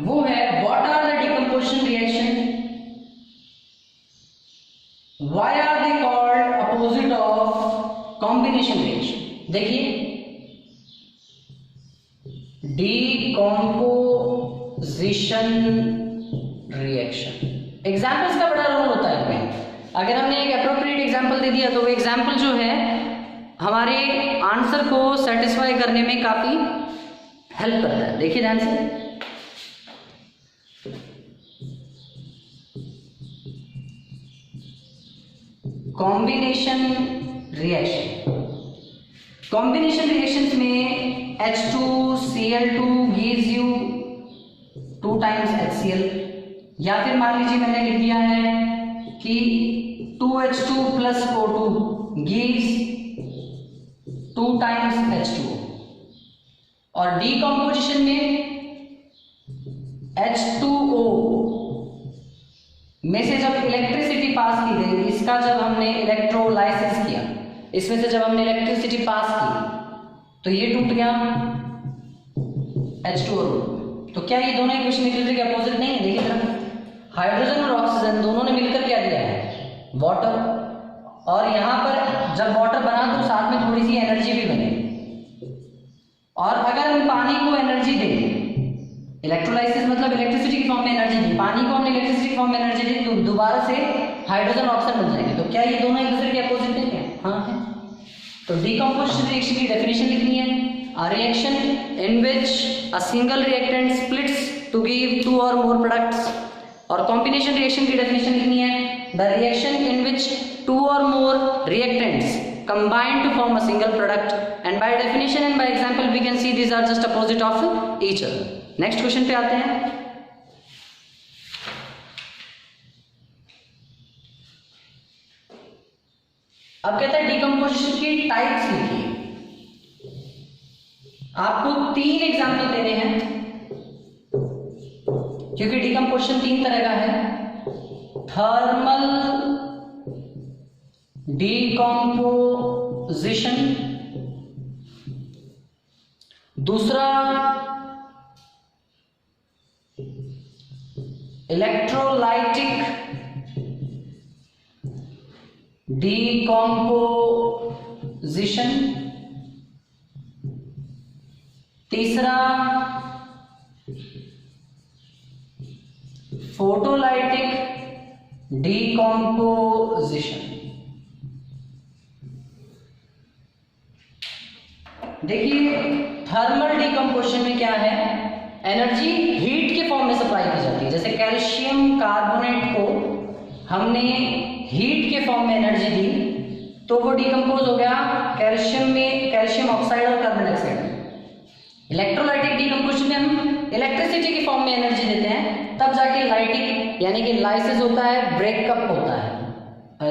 वो है what are the decomposition reaction, why are they called opposite of combination reaction. देखिए डीकॉम्पोजिशन रिएक्शन, एग्जाम्पल्स का बड़ा रोल होता है इसमें। अगर हमने एक अप्रोप्रिएट एग्जाम्पल दे दिया तो वो एग्जाम्पल जो है हमारे आंसर को सेटिस्फाई करने में काफी हेल्प करता है। देखिए ध्यान से, कॉम्बिनेशन रिएक्शन। कॉम्बिनेशन रिएक्शंस में H2Cl2 gives you 2 times HCl, या फिर मान लीजिए मैंने लिख दिया है कि 2H2 plus O2 gives 2 times H2O। और डीकॉम्पोजिशन में H2O में से जब इलेक्ट्रिसिटी पास की गई, इसका जब हमने इलेक्ट्रोलाइसिस किया, इसमें से जब हमने इलेक्ट्रिसिटी पास की तो ये टूट गया H2O। तो क्या ये दोनों इक्वेशन एक दूसरे के अपोजिट नहीं है? देखिए जरा, हाइड्रोजन और ऑक्सीजन दोनों ने मिलकर क्या दिया है? वाटर। और यहाँ पर जब वाटर बना तो साथ में थोड़ी सी एनर्जी भी बनी। और अगर हम पानी को एनर्जी दें, इलेक्ट्रोलाइसिस मतलब इलेक्ट्रिसिटी की फॉर्म में एनर्जी दी, पानी को हमने इलेक्ट्रिसिटी की फॉर्म में एनर्जी दी तो दोबारा से हाइड्रोजन ऑक्सीजन मिल जाएंगे। तो क्या ये दोनों एक दूसरे के अपोजिट नहीं है? हाँ है। तो डीकम्पोजिशन रिएक्शन की डेफिनेशन लिखनी है, a reaction in which a single reactant splits to give 2 or more products। और कॉम्बिनेशन रिएक्शन की डेफिनेशन लिखनी है, the reaction in which 2 or more reactants combine to form a single product। and by definition and by example we can see these are just opposite of each other। Next question पे आते हैं। अब कहता है decomposition की types लिखिए। आपको 3 example देने हैं क्योंकि डीकम्पोजिशन 3 तरह का है। थर्मल डीकम्पोजिशन, दूसरा इलेक्ट्रोलाइटिक डीकम्पोजिशन, तीसरा फोटोलाइटिक डीकम्पोजिशन। देखिए थर्मल डीकम्पोजिशन में क्या है, एनर्जी हीट के फॉर्म में सप्लाई की जाती है। जैसे कैल्शियम कार्बोनेट को हमने हीट के फॉर्म में एनर्जी दी तो वो डीकम्पोज हो गया कैल्शियम में, कैल्शियम ऑक्साइड और कार्बन डाइऑक्साइड। इलेक्ट्रोलाइटिक डीकम्पोजिशन में हम इलेक्ट्रिसिटी के फॉर्म में एनर्जी देते हैं, तब जाके लाइटिक यानी कि लाइसिस होता है, ब्रेकअप होता है,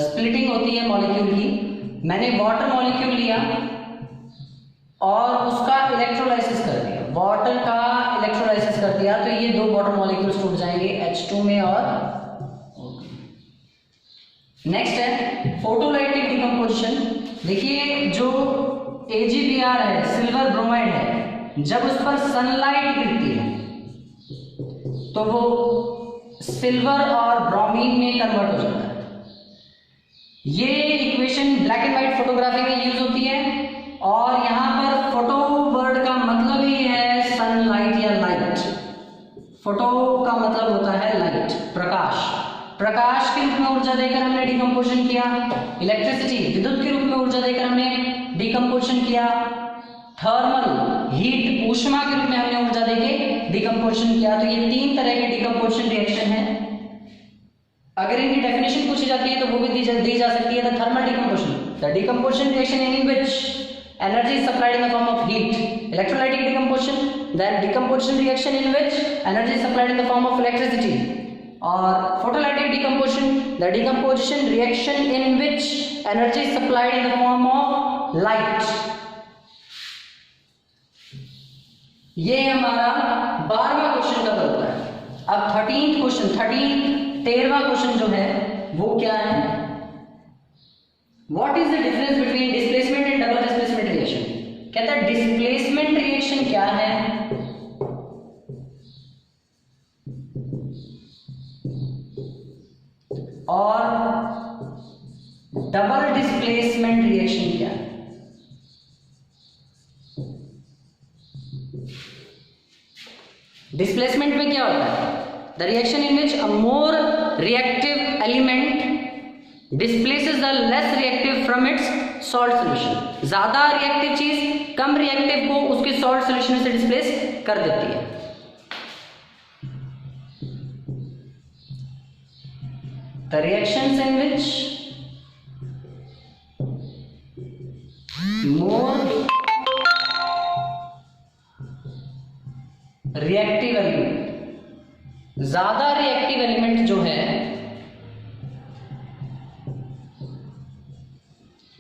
स्प्लिटिंग होती है मॉलिक्यूल की। मैंने वाटर मॉलिक्यूल लिया और उसका इलेक्ट्रोलाइसिस कर दिया, वाटर का इलेक्ट्रोलाइसिस कर दिया तो ये 2 वाटर मॉलिक्यूल्स टूट जाएंगे H2 में और नेक्स्ट है फोटोलाइटिक डीकम्पोजिशन। देखिए जो AgBr है, सिल्वर ब्रोमाइड है, जब उस पर सनलाइट गिरती है तो वो सिल्वर और ब्रोमीन में कन्वर्ट हो जाता है। ये equation black and white photography में यूज होती है और यहाँ पर फोटो वर्ड का मतलब ही है सनलाइट या लाइट। फोटो का मतलब होता है लाइट, प्रकाश। प्रकाश के रूप में ऊर्जा देकर हमने डीकम्पोजिशन किया, इलेक्ट्रिसिटी विद्युत के रूप में ऊर्जा देकर हमने डीकम्पोजिशन किया, थर्मल हीट ऊष्मा के रूप में हमने ऊर्जा देके डीकम्पोजिशन किया। तो ये 3 तरह के डीकम्पोजिशन रिएक्शन है। अगर इनकी डेफिनेशन पूछी जाती है तो वो भी दी जा सकती है। The thermal decomposition, the decomposition reaction in which energy is supplied in the form of heat। electrolytic decomposition, then decomposition reaction in which energy is supplied in the form of electricity। और photolytic decomposition, the decomposition reaction in which energy is supplied in the form of light। ये हमारा 12वां question का होता है। अब 13th question, 13वां question जो है वो क्या है, What is the difference between displacement and double displacement reaction? कहता है डिस्प्लेसमेंट रिएक्शन क्या है और डबल डिस्प्लेसमेंट रिएक्शन क्या है? डिस्प्लेसमेंट में क्या होता है? The reaction in which a more reactive element displaces the less reactive from its salt solution. ज्यादा रिएक्टिव चीज कम रिएक्टिव को उसके सॉल्ट सॉल्यूशन से डिस्प्लेस कर देती है। The reactions in which more reactive element, ज्यादा रिएक्टिव एलिमेंट जो है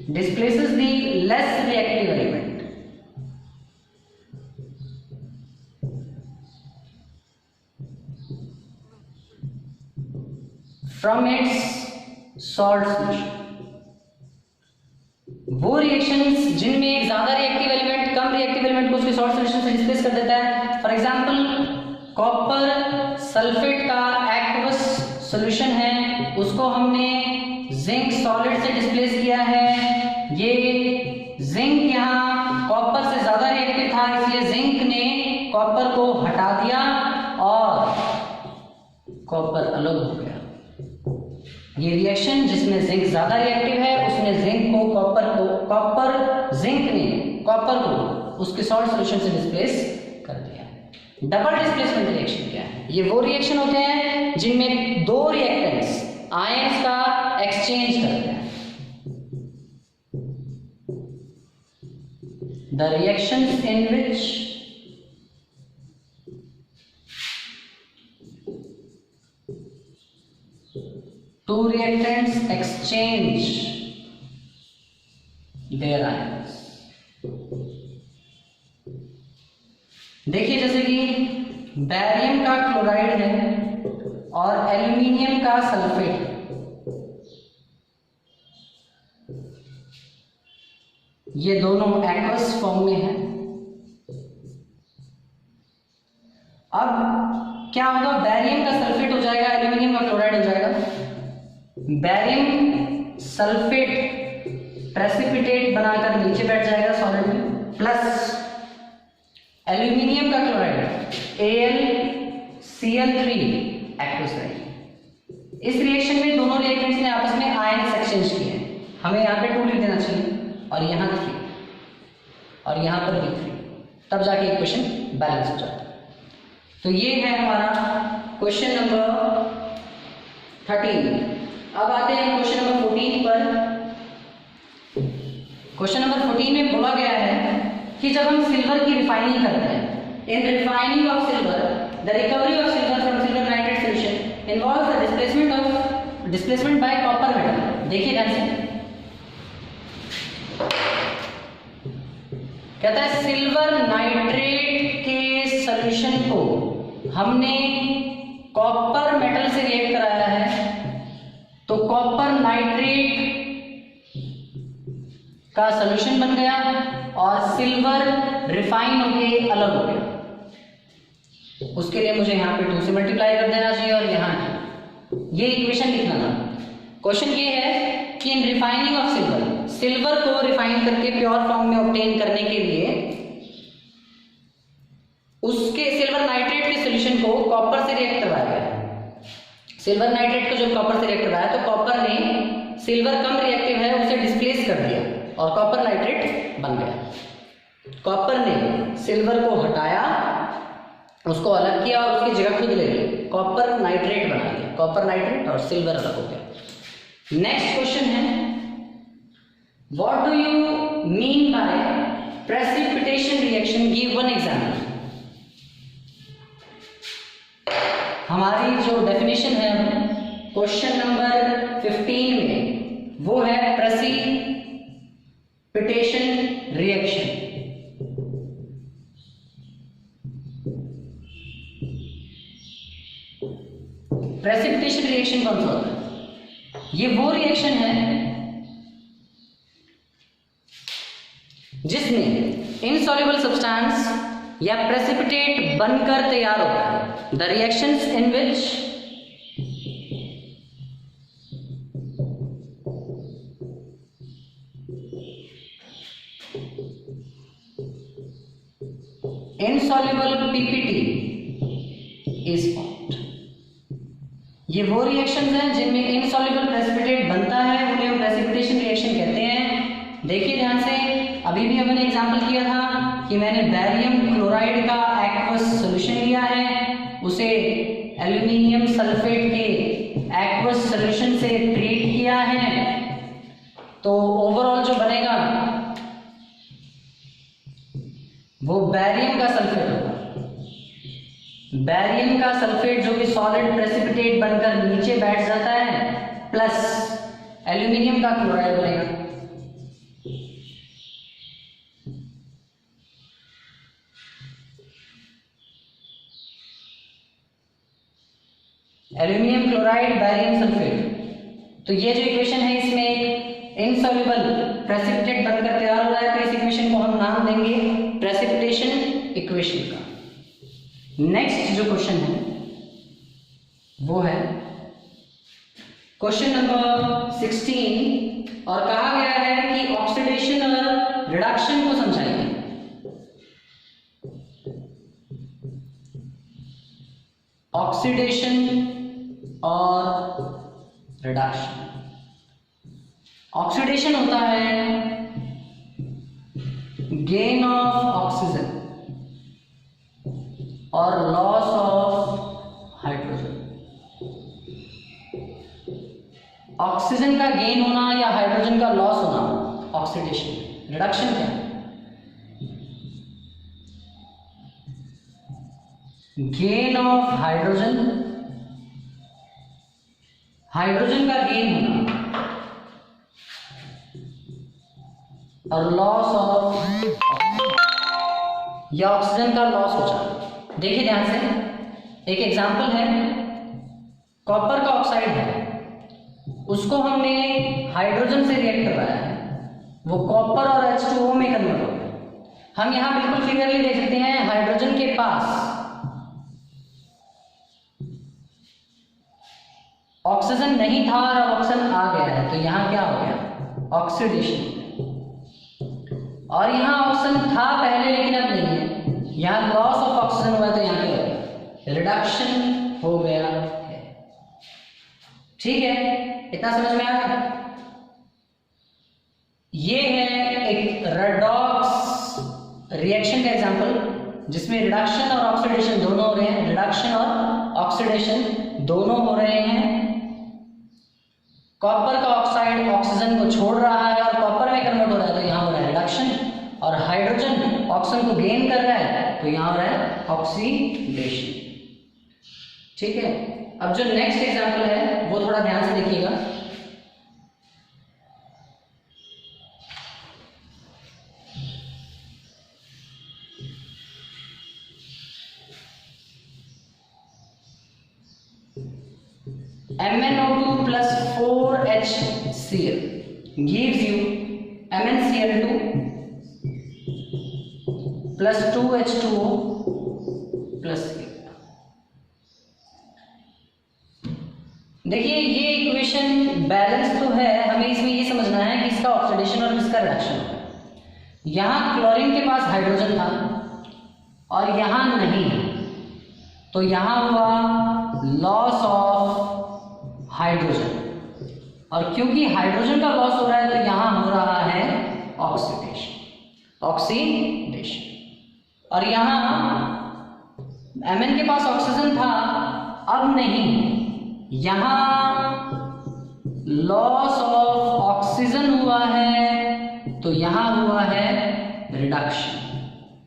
displaces the less reactive element from its salt solution. वो रिएक्शंस जिनमें एक ज्यादा रिएक्टिव एलिमेंट कम रिएक्टिव एलिमेंट को उसके सॉल्ट सॉल्यूशन से डिस्प्लेस कर देता है। फॉर एग्जांपल कॉपर सल्फेट का एक्वस सॉल्यूशन है, उसको हमने जिंक सॉलिड से डिस्प्लेस किया है। ये जिंक यहाँ कॉपर से ज्यादा रिएक्टिव था, इसलिए जिंक ने कॉपर को हटा दिया और कॉपर अलग हो गया। ये रिएक्शन जिसमें जिंक ज्यादा रिएक्टिव है, उसने जिंक को जिंक ने कॉपर को उसके सॉल्ट सॉल्यूशन से डिस्प्लेस कर दिया। डबल डिस्प्लेसमेंट रिएक्शन क्या है? ये वो रिएक्शन होते हैं जिनमें दो रिएक्टेंट्स आयंस का एक्सचेंज करते हैं। The reactions in which two reactants exchange their ions। देखिए जैसे कि बैरियम का क्लोराइड है और एल्यूमिनियम का सल्फेट है। ये दोनों एक्वस फॉर्म में है। अब क्या होगा? बैरियम का सल्फेट हो जाएगा, एल्यूमिनियम का क्लोराइड हो जाएगा। बैरियम सल्फेट प्रेसिपिटेट बनाकर नीचे बैठ जाएगा सॉलिड में, प्लस एल्यूमिनियम का क्लोराइड AlCl3 एक्वस रहेगी। इस रिएक्शन में दोनों रिएक्टेंट्स ने आपस में आयंस एक्सचेंज किए हैं। हमें यहाँ पे 2 लिख देना चाहिए और यहाँ 3 और यहाँ पर भी 3, तब जाके इक्वेशन बैलेंस हो जाता है। तो ये है हमारा क्वेश्चन नंबर 13। अब आते हैं क्वेश्चन नंबर 14 पर। क्वेश्चन नंबर 14 में बोला गया है कि जब हम सिल्वर की रिफाइनिंग करते हैं, in refining of silver the recovery of silver from silver nitrate solution involves the displacement by copper metal. देखिए ध्यान से, कहता है सिल्वर नाइट्रेट के सॉल्यूशन को हमने कॉपर मेटल से रिएक्ट कराया है, तो कॉपर नाइट्रेट का सॉल्यूशन बन गया और सिल्वर रिफाइन होके अलग हो गया। उसके लिए मुझे यहाँ पे 2 से मल्टीप्लाई कर देना चाहिए और यहाँ ये इक्वेशन लिखना था। क्वेश्चन ये है कि इन रिफाइनिंग ऑफ सिल्वर, सिल्वर को रिफाइन करके प्योर फॉर्म में ऑब्टेन करने के लिए उसके सिल्वर नाइट्रेट के सॉल्यूशन को कॉपर से रिएक्ट करवाया गया। सिल्वर नाइट्रेट को जब कॉपर से रिएक्ट करवाया तो कॉपर ने सिल्वर कम रिएक्टिव है उसे डिस्प्लेस कर दिया और कॉपर नाइट्रेट बन गया। कॉपर ने सिल्वर को हटाया, उसको अलग किया और उसकी जगह खुद ले ली, कॉपर नाइट्रेट बना दिया। कॉपर नाइट्रेट और सिल्वर अलग हो गया। नेक्स्ट क्वेश्चन है, what do you mean by precipitation reaction? Give one example. हमारी जो डेफिनेशन है क्वेश्चन नंबर 15 में वो है प्रेसिपिटेशन रिएक्शन। प्रेसिपिटेशन रिएक्शन कौन सा होता है? ये वो रिएक्शन है जिसमें इनसॉल्युबल सब्सटेंस या प्रेसिपिटेट बनकर तैयार होता है। The reactions in which insoluble PPT is formed। ये वो रिएक्शंस हैं जिनमें इनसॉल्युबल प्रेसिपिटेट बनता है, उन्हें हम प्रेसिपिटेशन रिएक्शन कहते हैं। देखिए ध्यान से, अभी भी मैंने एग्जांपल किया था कि मैंने बैरियम क्लोराइड का एक्वस सॉल्यूशन लिया है, उसे एल्यूमिनियम सल्फेट के एक्वस सॉल्यूशन से ट्रीट किया है, तो ओवरऑल जो बनेगा वो बैरियम का सल्फेट होगा। बैरियम का सल्फेट जो कि सॉलिड प्रेसिपिटेट बनकर नीचे बैठ जाता है, प्लस एल्यूमिनियम का क्लोराइड बनेगा। Aluminium chloride barium sulphate. तो ये जो इक्वेशन है इसमें इनसॉल्युबल प्रेसिपिटेट बनकर तैयार हो रहा है, तो इस इक्वेशन को हम नाम देंगे प्रेसिपिटेशन इक्वेशन का। नेक्स्ट जो क्वेश्चन है वो है क्वेश्चन नंबर 16, और कहा गया है कि ऑक्सीडेशन और रिडक्शन को समझाइए। ऑक्सीडेशन और रिडक्शन। ऑक्सीडेशन होता है गेन ऑफ ऑक्सीजन और लॉस ऑफ हाइड्रोजन। ऑक्सीजन का गेन होना या हाइड्रोजन का लॉस होना ऑक्सीडेशन। रिडक्शन क्या है? गेन ऑफ हाइड्रोजन, हाइड्रोजन का गेन होना और लॉस ऑफ या ऑक्सीजन का लॉस हो जाना। देखिए ध्यान से, एक एग्जांपल है, कॉपर का ऑक्साइड है, उसको हमने हाइड्रोजन से रिएक्ट करवाया है, वो कॉपर और H2O में कन्वर्ट हो गया। हम यहां बिल्कुल क्लियरली देख सकते हैं हाइड्रोजन के पास ऑक्सीजन नहीं था और अब ऑक्सीजन आ गया है, तो यहां क्या हो गया? ऑक्सीडेशन। और यहां ऑक्सीजन था पहले लेकिन अब नहीं है, यहां लॉस ऑफ ऑक्सीजन हुआ, तो यहां क्या हो? रिडक्शन हो गया है। ठीक है, इतना समझ में आ गया? ये है एक रेडॉक्स रिएक्शन का एग्जांपल, जिसमें रिडक्शन और ऑक्सीडेशन दोनों हो रहे हैं। रिडक्शन और ऑक्सीडेशन दोनों हो रहे हैं। कॉपर का ऑक्साइड ऑक्सीजन को छोड़ रहा है और कॉपर में कन्वर्ट हो रहा है, तो यहां हो रहा है रिडक्शन, और हाइड्रोजन ऑक्सीजन को गेन कर रहा है, तो यहां हो रहा है ऑक्सीडेशन। ठीक है, अब जो नेक्स्ट एग्जांपल है वो थोड़ा ध्यान से देखिएगा। MnO2 plus 4HCl gives you MnCl2 plus 2H2O plus C। देखिए ये इक्वेशन बैलेंस तो है, हमें इसमें ये समझना है कि इसका ऑक्सीडेशन और इसका रिडक्शन होगा। यहाँ क्लोरीन के पास हाइड्रोजन था और यहाँ नहीं, तो यहाँ हुआ लॉस ऑफ हाइड्रोजन, और क्योंकि हाइड्रोजन का लॉस हो रहा है तो यहाँ हो रहा है ऑक्सीडेशन। और यहाँ Mn के पास ऑक्सीजन था, अब नहीं, यहाँ लॉस ऑफ ऑक्सीजन हुआ है, तो यहाँ हुआ है रिडक्शन।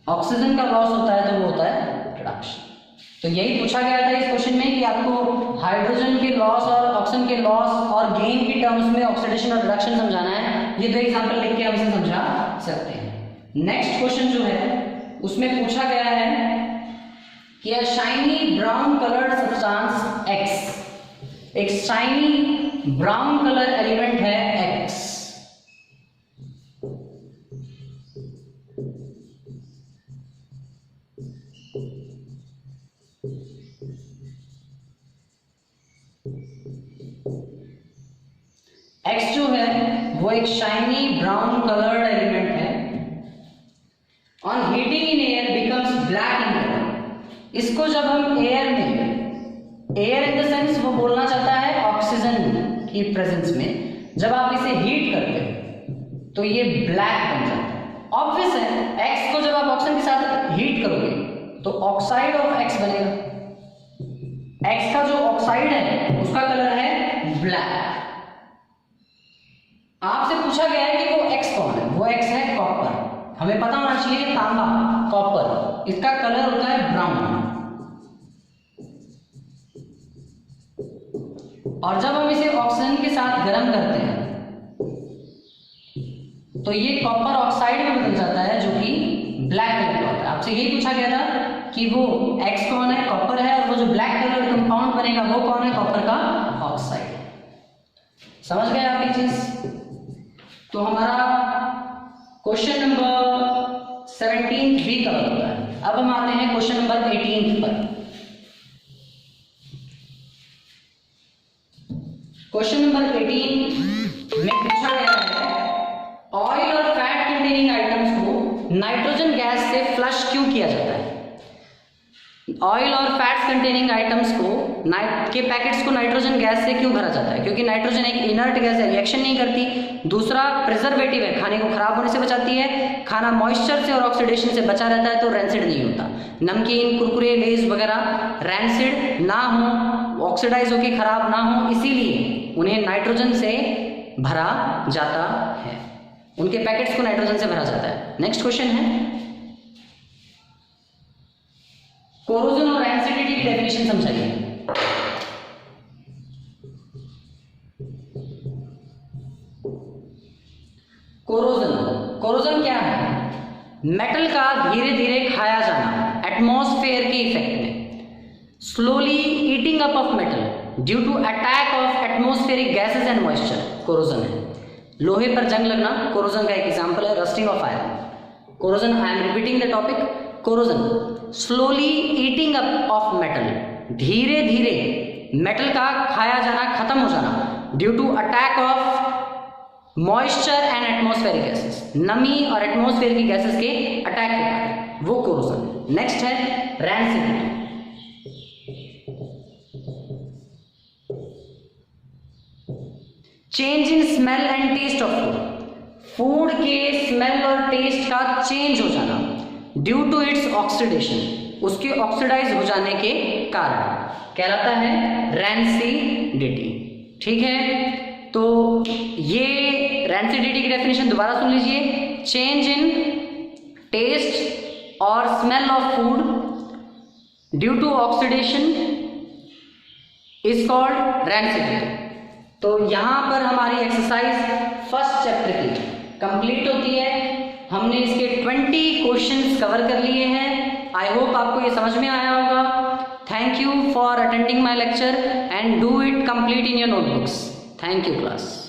ऑक्सीजन का लॉस होता है तो वो होता है रिडक्शन। तो यही पूछा गया था इस क्वेश्चन में कि आपको हाइड्रोजन के लॉस और ऑक्सीजन के लॉस और गेन की टर्म्स में ऑक्सीडेशन और रिडक्शन समझाना है। ये दो एग्जांपल लिख के हम इसे समझा सकते हैं। नेक्स्ट क्वेश्चन जो है उसमें पूछा गया है कि अ shiny brown coloured substance X, एक शाइनी ब्राउन कलर एलिमेंट है X, X जो है वो एक शाइनी ब्राउन कलर्ड एलिमेंट है। On heating in air becomes black in colour. इसको जब हम एयर में, एयर इन द सेंस वो बोलना चाहता है ऑक्सीजन की प्रेजेंस में, जब आप इसे हीट करते हो तो ये ब्लैक बन जाता है। ऑब्वियस है, एक्स को जब आप ऑक्सीजन के साथ हीट करोगे तो ऑक्साइड ऑफ एक्स बनेगा। एक्स का जो ऑक्साइड है उसका कलर है ब्लैक। आपसे पूछा गया है कि वो एक्स कौन है, वो एक्स है कॉपर। हमें पता होना चाहिए तांबा, कॉपर, इसका कलर होता है ब्राउन। और जब हम इसे ऑक्सीजन के साथ गर्म करते हैं तो ये कॉपर ऑक्साइड में बदल जाता है, जो कि ब्लैक कलर का होता है। आपसे यही पूछा गया था कि वो एक्स कौन है, कॉपर है, और वो जो ब्लैक कलर कंपाउंड बनेगा वो कौन है, कॉपर का ऑक्साइड। समझ गए आप ये चीज? तो हमारा क्वेश्चन नंबर 17 भी कवर होता है। अब हम आते हैं क्वेश्चन नंबर 18 पर। क्वेश्चन नंबर 18 में पूछा गया है ऑयल और फैट कंटेनिंग आइटम्स को नाइट्रोजन गैस से फ्लश क्यों किया जाता है। ऑयल और फैट्स कंटेनिंग आइटम्स को के पैकेट्स को नाइट्रोजन गैस से क्यों भरा जाता है? क्योंकि नाइट्रोजन एक इनर्ट गैस है, रिएक्शन नहीं करती। दूसरा प्रिजर्वेटिव है, खाने को खराब होने से बचाती है। खाना मॉइस्चर से और ऑक्सीडेशन से बचा रहता है तो रैंसिड नहीं होता। नमकीन, कुरकुरे, लेज वगैरह रैंसिड ना हो, ऑक्सीडाइज होकर खराब ना हो, इसीलिए उन्हें नाइट्रोजन से भरा जाता है। उनके पैकेट्स को नाइट्रोजन से भरा जाता है। नेक्स्ट क्वेश्चन है, कोरोजन और रैंसिडिटी की डेफिनेशन समझाइए। कोरोजन क्या है? मेटल का धीरे धीरे खाया जाना एटमॉस्फेयर के इफेक्ट में, slowly eating up of metal due to attack of atmospheric gases and moisture, corrosion है। लोहे पर जंग लगना कोरोजन का एक एग्जांपल है। Rusting of iron, corrosion. I am repeating the topic. Corrosion slowly eating up of metal, धीरे धीरे मेटल का खाया जाना, खत्म हो जाना, due to attack of moisture and atmospheric gases, नमी और एटमॉस्फेयर की गैसेस के अटैक के कारण, वो कोरोजन। नेक्स्ट है rancidity. Change in smell and taste of food, food के स्मेल और टेस्ट का चेंज हो जाना ड्यू टू इट्स ऑक्सीडेशन, उसके ऑक्सीडाइज हो जाने के कारण कहलाता है रैंसिडिटी। ठीक है, तो ये रैंसिडिटी की डेफिनेशन दोबारा सुन लीजिए। चेंज इन टेस्ट और smell of food due to oxidation is called rancidity. तो यहाँ पर हमारी एक्सरसाइज फर्स्ट चैप्टर की कंप्लीट होती है। हमने इसके 20 क्वेश्चंस कवर कर लिए हैं। आई होप आपको ये समझ में आया होगा। Thank you for attending my lecture and do it complete in your notebooks. Thank you class.